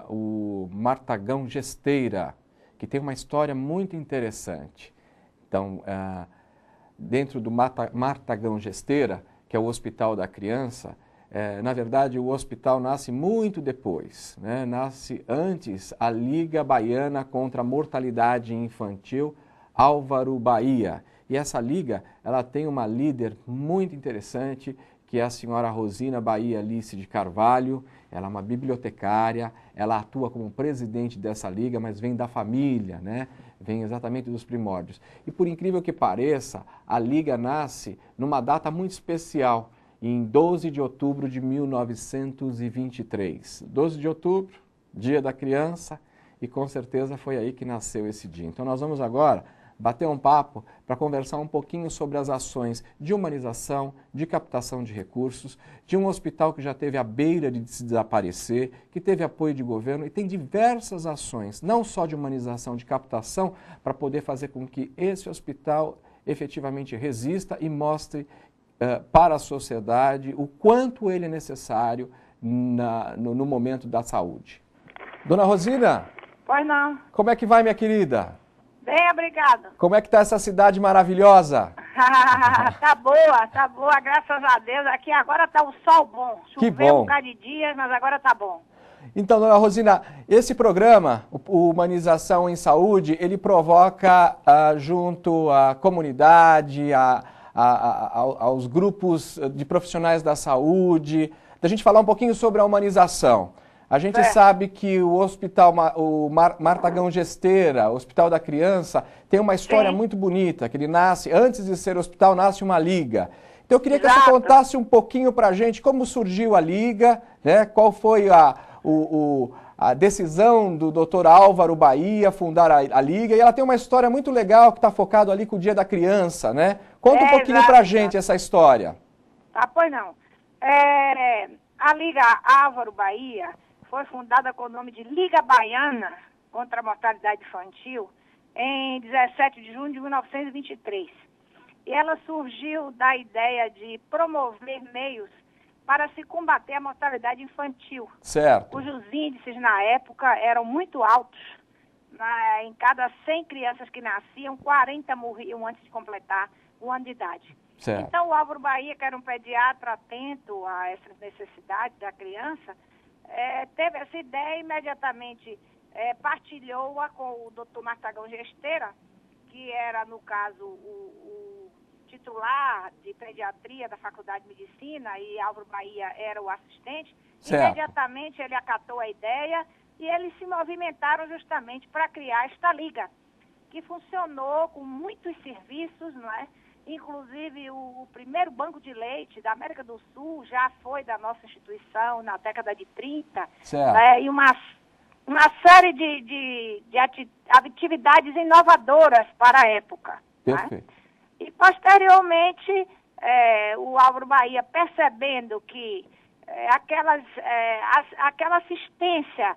o Martagão Gesteira, que tem uma história muito interessante. Então, dentro do Martagão Gesteira, que é o Hospital da Criança, na verdade o hospital nasce muito depois, né? Nasce antes a Liga Baiana contra a Mortalidade Infantil, Álvaro Bahia. E essa liga, ela tem uma líder muito interessante, que é a senhora Rosina Bahia Alice de Carvalho. Ela é uma bibliotecária, ela atua como presidente dessa liga, mas vem da família, né? Vem exatamente dos primórdios. E por incrível que pareça, a liga nasce numa data muito especial, em 12 de outubro de 1923. 12 de outubro, Dia da Criança, e com certeza foi aí que nasceu esse dia. Então nós vamos agora bater um papo para conversar um pouquinho sobre as ações de humanização, de captação de recursos, de um hospital que já teve à beira de se desaparecer, que teve apoio de governo e tem diversas ações, não só de humanização, de captação, para poder fazer com que esse hospital efetivamente resista e mostre para a sociedade o quanto ele é necessário no momento da saúde. Dona Rosina? Pois não. Como é que vai, minha querida? Bem, obrigada. Como é que está essa cidade maravilhosa? Tá boa, graças a Deus. Aqui agora tá o sol bom. Que Choveu bom. um bocado de dias, mas agora tá bom. Então, dona Rosina, esse programa, o Humanização em Saúde, ele provoca junto à comunidade, aos grupos de profissionais da saúde, da gente falar um pouquinho sobre a humanização. A gente sabe que o hospital, o Martagão Gesteira, o Hospital da Criança, tem uma história muito bonita, que ele nasce, antes de ser hospital, nasce uma liga. Então eu queria que você contasse um pouquinho para a gente como surgiu a liga, né? Qual foi a decisão do Dr. Álvaro Bahia fundar a liga, e ela tem uma história muito legal que está focado ali com o Dia da Criança, né? Conta um pouquinho para a gente essa história. Tá, pois não. A Liga Álvaro Bahia foi fundada com o nome de Liga Baiana contra a Mortalidade Infantil em 17 de junho de 1923. E ela surgiu da ideia de promover meios para se combater a mortalidade infantil. Certo. Cujos índices na época eram muito altos. Em cada 100 crianças que nasciam, 40 morriam antes de completar um ano de idade. Certo. Então o Álvaro Bahia, que era um pediatra atento a essa necessidade da criança, teve essa ideia e imediatamente partilhou-a com o Dr. Martagão Gesteira, que era, no caso, o titular de pediatria da Faculdade de Medicina, e Álvaro Bahia era o assistente. Certo. Imediatamente ele acatou a ideia e eles se movimentaram justamente para criar esta liga, que funcionou com muitos serviços, não é? Inclusive, o primeiro banco de leite da América do Sul já foi da nossa instituição na década de 30. Certo. E uma série de atividades inovadoras para a época. Perfeito. Né? E, posteriormente, o Álvaro Bahia, percebendo que aquela assistência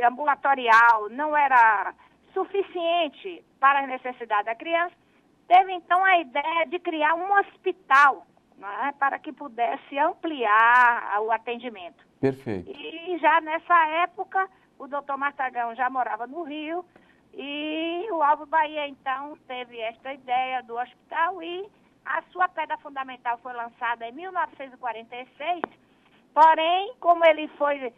ambulatorial não era suficiente para as necessidades da criança, teve então a ideia de criar um hospital, né, para que pudesse ampliar o atendimento. Perfeito. E já nessa época, o doutor Martagão já morava no Rio, e o Álvaro Bahia então teve esta ideia do hospital, e a sua pedra fundamental foi lançada em 1946, porém, como ele foi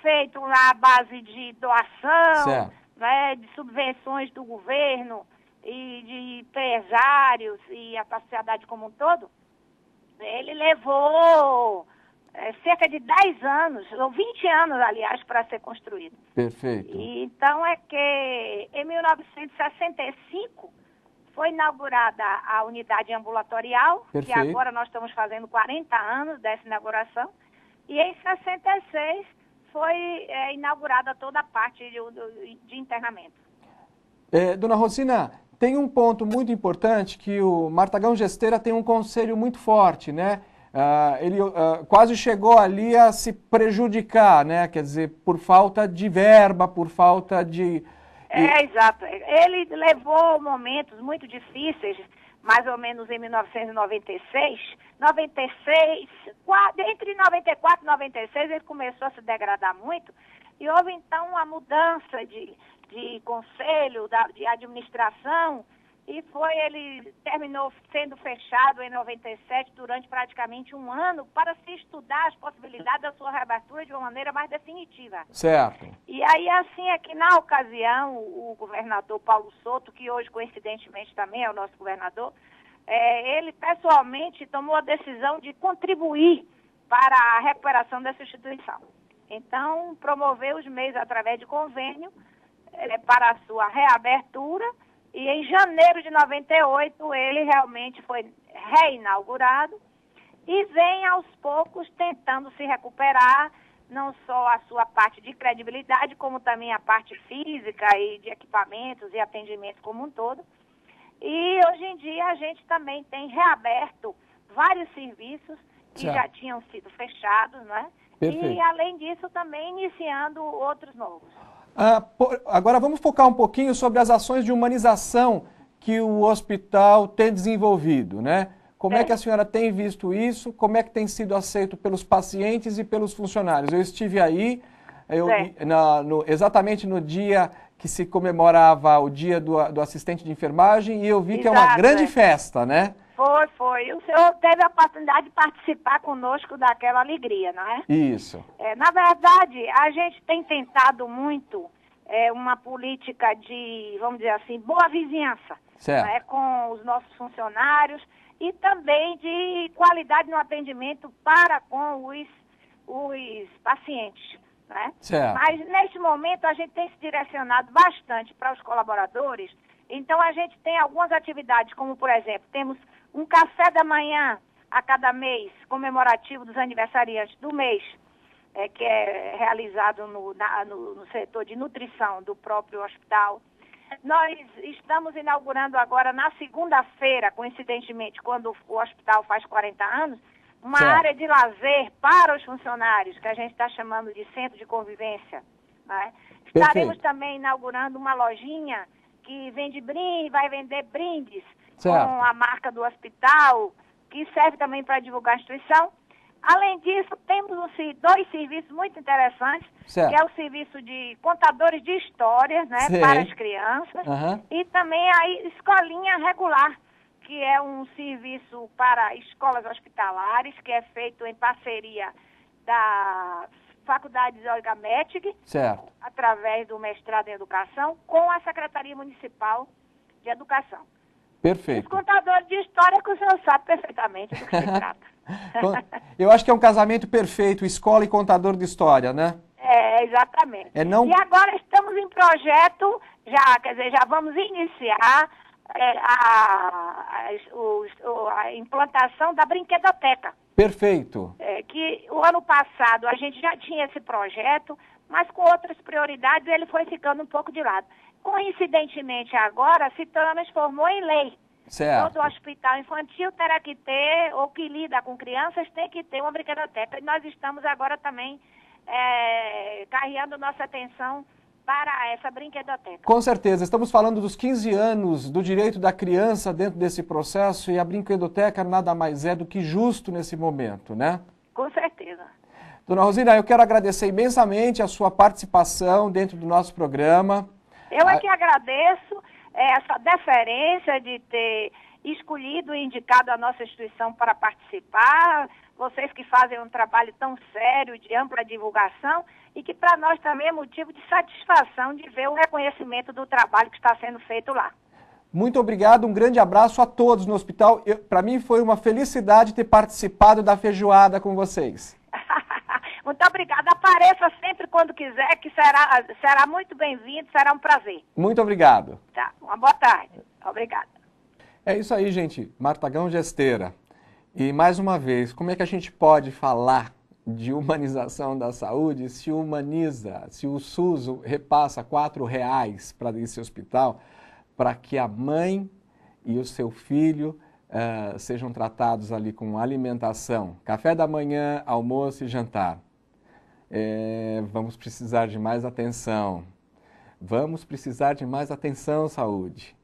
feito na base de doação, certo, né, de subvenções do governo e de empresários e a sociedade como um todo, ele levou cerca de 10 anos, ou 20 anos, aliás, para ser construído. Perfeito. E, então é que em 1965 foi inaugurada a unidade ambulatorial, Perfeito. que agora nós estamos fazendo 40 anos dessa inauguração, e em 66 foi inaugurada toda a parte de internamento. Dona Rosina, tem um ponto muito importante que o Martagão Gesteira tem um conselho muito forte, né? Ele quase chegou ali a se prejudicar, né? Quer dizer, por falta de verba, por falta de... Exato. Ele levou momentos muito difíceis, mais ou menos em 1996, entre 94 e 96 ele começou a se degradar muito, e houve então uma mudança de conselho, de administração, e ele terminou sendo fechado em 97 durante praticamente um ano para se estudar as possibilidades da sua reabertura de uma maneira mais definitiva. Certo. E aí, assim, é que na ocasião, o governador Paulo Souto, que hoje, coincidentemente, também é o nosso governador, ele pessoalmente tomou a decisão de contribuir para a recuperação dessa instituição. Então, promoveu os meios através de convênio para a sua reabertura, e em janeiro de 98 ele realmente foi reinaugurado e vem aos poucos tentando se recuperar, não só a sua parte de credibilidade, como também a parte física e de equipamentos e atendimento como um todo. E hoje em dia a gente também tem reaberto vários serviços que já tinham sido fechados, né? Perfeito. E além disso também iniciando outros novos. Agora vamos focar um pouquinho sobre as ações de humanização que o hospital tem desenvolvido, né? Como é que a senhora tem visto isso? Como é que tem sido aceito pelos pacientes e pelos funcionários? Eu estive aí, exatamente no dia que se comemorava o dia do assistente de enfermagem, e eu vi que é uma grande festa, né? Foi. O senhor teve a oportunidade de participar conosco daquela alegria, não é? Isso. Na verdade, a gente tem tentado muito uma política de, vamos dizer assim, boa vizinhança, né, com os nossos funcionários e também de qualidade no atendimento para com os pacientes, né? Certo. Mas, neste momento, a gente tem se direcionado bastante para os colaboradores. Então, a gente tem algumas atividades, como, por exemplo, temos um café da manhã a cada mês, comemorativo dos aniversariantes do mês, que é realizado no setor de nutrição do próprio hospital. Nós estamos inaugurando agora, na segunda-feira, coincidentemente, quando o hospital faz 40 anos, uma área de lazer para os funcionários, que a gente está chamando de centro de convivência, né? Estaremos também inaugurando uma lojinha que vai vender brindes com a marca do hospital, que serve também para divulgar a instituição. Além disso, temos dois serviços muito interessantes, que é o serviço de contadores de histórias, né, para as crianças, e também a escolinha regular, que é um serviço para escolas hospitalares, que é feito em parceria da Faculdade de Olga Mettig, através do mestrado em educação, com a Secretaria Municipal de Educação. Perfeito. Os contadores de história, que o senhor sabe perfeitamente do que se trata. Eu acho que é um casamento perfeito, escola e contador de história, né? Exatamente. E agora estamos em projeto, já vamos iniciar a implantação da brinquedoteca. Perfeito. Que o ano passado a gente já tinha esse projeto, mas com outras prioridades ele foi ficando um pouco de lado. Coincidentemente agora se transformou em lei. Certo. Todo hospital infantil terá que ter, ou que lida com crianças, tem que ter uma brinquedoteca. E nós estamos agora também carregando nossa atenção para essa brinquedoteca. Com certeza. Estamos falando dos 15 anos do direito da criança dentro desse processo, e a brinquedoteca nada mais é do que justo nesse momento, né? Com certeza. Dona Rosina, eu quero agradecer imensamente a sua participação dentro do nosso programa. Eu é que agradeço essa deferência de ter escolhido e indicado a nossa instituição para participar, vocês que fazem um trabalho tão sério, de ampla divulgação, e que para nós também é motivo de satisfação de ver o reconhecimento do trabalho que está sendo feito lá. Muito obrigado, um grande abraço a todos no hospital. Para mim foi uma felicidade ter participado da feijoada com vocês. Muito obrigada. Apareça sempre quando quiser, que será muito bem-vindo, será um prazer. Muito obrigado. Tá, uma boa tarde. Obrigada. É isso aí, gente. Martagão Gesteira. E mais uma vez, como é que a gente pode falar de humanização da saúde se humaniza, se o SUS repassa R$4 para esse hospital para que a mãe e o seu filho sejam tratados ali com alimentação, café da manhã, almoço e jantar. Vamos precisar de mais atenção. Vamos precisar de mais atenção, saúde.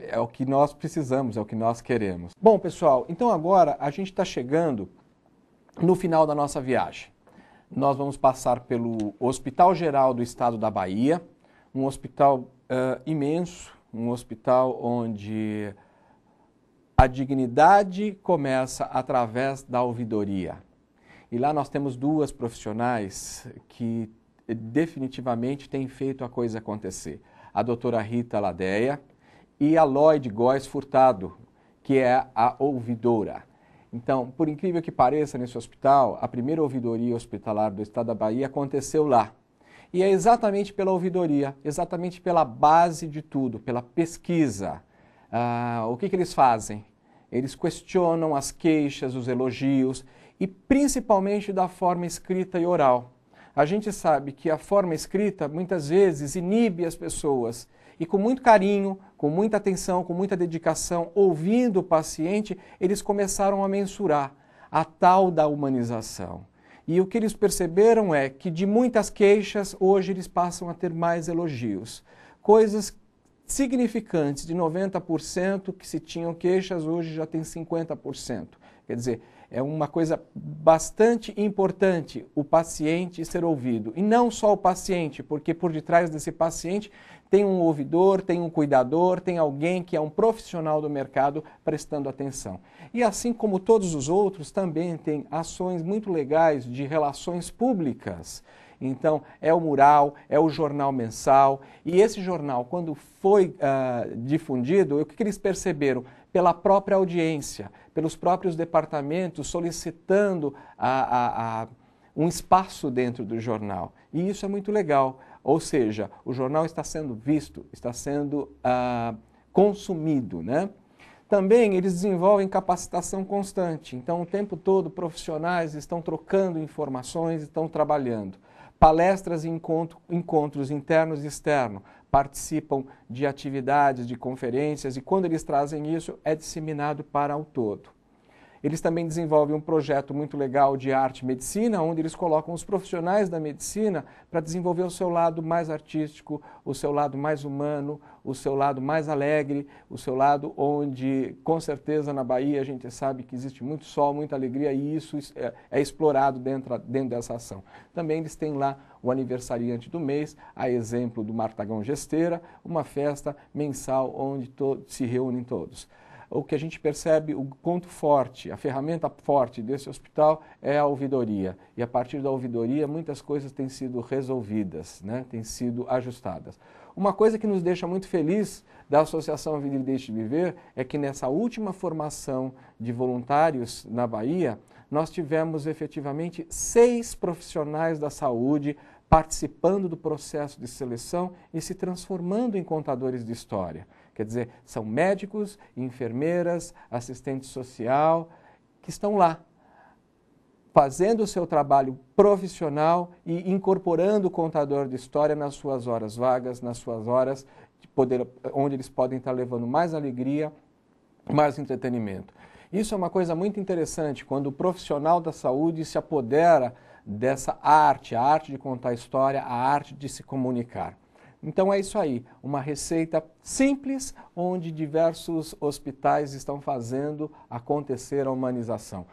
É o que nós precisamos, é o que nós queremos. Bom, pessoal, então agora a gente está chegando no final da nossa viagem. Nós vamos passar pelo Hospital Geral do Estado da Bahia, um hospital imenso, um hospital onde a dignidade começa através da ouvidoria. E lá nós temos duas profissionais que definitivamente têm feito a coisa acontecer. A doutora Rita Ladeia e a Lloyd Góes Furtado, que é a ouvidora. Então, por incrível que pareça, nesse hospital, a primeira ouvidoria hospitalar do Estado da Bahia aconteceu lá. E é exatamente pela ouvidoria, exatamente pela base de tudo, pela pesquisa. O que eles fazem? Eles questionam as queixas, os elogios e principalmente da forma escrita e oral. A gente sabe que a forma escrita muitas vezes inibe as pessoas e com muito carinho, com muita atenção, com muita dedicação, ouvindo o paciente, eles começaram a mensurar a tal da humanização. E o que eles perceberam é que de muitas queixas, hoje eles passam a ter mais elogios. Coisas significantes, de 90% que se tinham queixas, hoje já tem 50%. Quer dizer, é uma coisa bastante importante o paciente ser ouvido. E não só o paciente, porque por detrás desse paciente tem um ouvidor, tem um cuidador, tem alguém que é um profissional do mercado prestando atenção. E assim como todos os outros, também tem ações muito legais de relações públicas. Então, é o mural, é o jornal mensal. E esse jornal, quando foi difundido, o que eles perceberam? Pela própria audiência, pelos próprios departamentos solicitando um espaço dentro do jornal. E isso é muito legal. Ou seja, o jornal está sendo visto, está sendo consumido, né? Também eles desenvolvem capacitação constante. Então, o tempo todo, profissionais estão trocando informações, estão trabalhando. Palestras e encontros internos e externos, participam de atividades, de conferências, e quando eles trazem isso, é disseminado para o todo. Eles também desenvolvem um projeto muito legal de arte e medicina, onde eles colocam os profissionais da medicina para desenvolver o seu lado mais artístico, o seu lado mais humano, o seu lado mais alegre, o seu lado onde, com certeza, na Bahia a gente sabe que existe muito sol, muita alegria, e isso é explorado dentro dessa ação. Também eles têm lá o aniversariante do mês, a exemplo do Martagão Gesteira, uma festa mensal onde se reúnem todos. O que a gente percebe, o ponto forte, a ferramenta forte desse hospital é a ouvidoria. E a partir da ouvidoria, muitas coisas têm sido resolvidas, né? Têm sido ajustadas. Uma coisa que nos deixa muito feliz da Associação Vida e Deixe Viver é que nessa última formação de voluntários na Bahia, nós tivemos efetivamente 6 profissionais da saúde participando do processo de seleção e se transformando em contadores de história. Quer dizer, são médicos, enfermeiras, assistente social, que estão lá, fazendo o seu trabalho profissional e incorporando o contador de história nas suas horas vagas, nas suas horas onde eles podem estar levando mais alegria, mais entretenimento. Isso é uma coisa muito interessante, quando o profissional da saúde se apodera dessa arte, a arte de contar história, a arte de se comunicar. Então é isso aí, uma receita simples, onde diversos hospitais estão fazendo acontecer a humanização.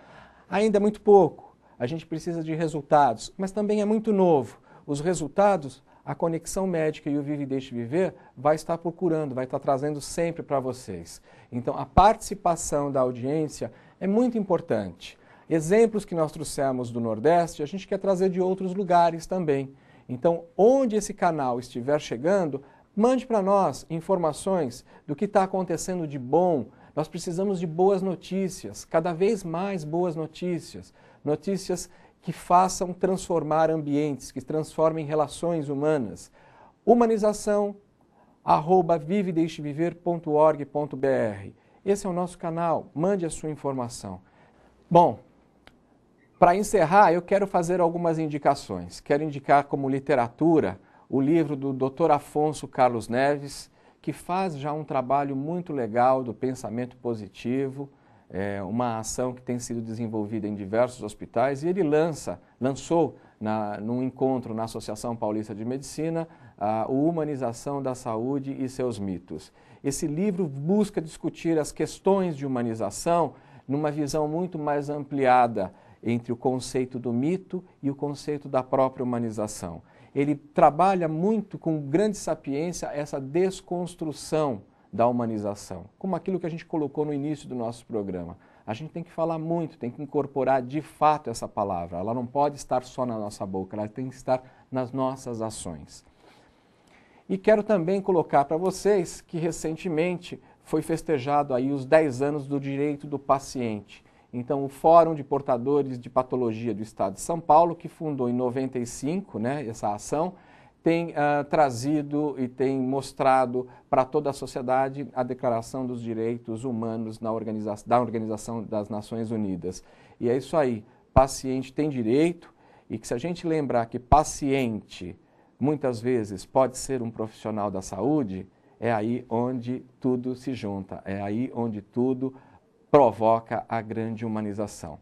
Ainda é muito pouco, a gente precisa de resultados, mas também é muito novo. Os resultados a Conexão Médica e o Vive e Deixe Viver vai estar procurando, vai estar trazendo sempre para vocês. Então, a participação da audiência é muito importante. Exemplos que nós trouxemos do Nordeste, a gente quer trazer de outros lugares também. Então, onde esse canal estiver chegando, mande para nós informações do que está acontecendo de bom. Nós precisamos de boas notícias, cada vez mais boas notícias. Notícias que façam transformar ambientes, que transformem relações humanas. Humanização, @vivedeixeviver.org.br. Esse é o nosso canal, mande a sua informação. Bom, para encerrar, eu quero fazer algumas indicações. Quero indicar como literatura o livro do Dr. Afonso Carlos Neves, que faz já um trabalho muito legal do pensamento positivo, uma ação que tem sido desenvolvida em diversos hospitais, e ele lançou num encontro na Associação Paulista de Medicina a Humanização da Saúde e seus mitos. Esse livro busca discutir as questões de humanização numa visão muito mais ampliada entre o conceito do mito e o conceito da própria humanização. Ele trabalha muito, com grande sapiência, essa desconstrução da humanização, como aquilo que a gente colocou no início do nosso programa. A gente tem que falar muito, tem que incorporar de fato essa palavra. Ela não pode estar só na nossa boca, ela tem que estar nas nossas ações. E quero também colocar para vocês que recentemente foi festejado aí os 10 anos do direito do paciente. Então, o Fórum de Portadores de Patologia do Estado de São Paulo, que fundou em 95, essa ação, tem trazido e tem mostrado para toda a sociedade a Declaração dos Direitos Humanos da Organização das Nações Unidas. E é isso aí, paciente tem direito, e que se a gente lembrar que paciente muitas vezes pode ser um profissional da saúde, é aí onde tudo se junta, é aí onde tudo provoca a grande humanização.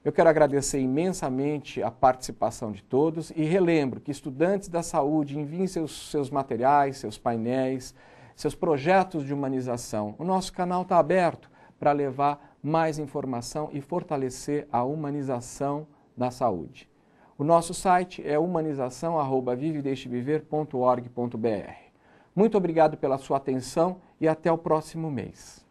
Eu quero agradecer imensamente a participação de todos e relembro que estudantes da saúde enviem seus materiais, seus painéis, seus projetos de humanização. O nosso canal está aberto para levar mais informação e fortalecer a humanização da saúde. O nosso site é humanização@vivedeixeviver.org.br. Muito obrigado pela sua atenção e até o próximo mês.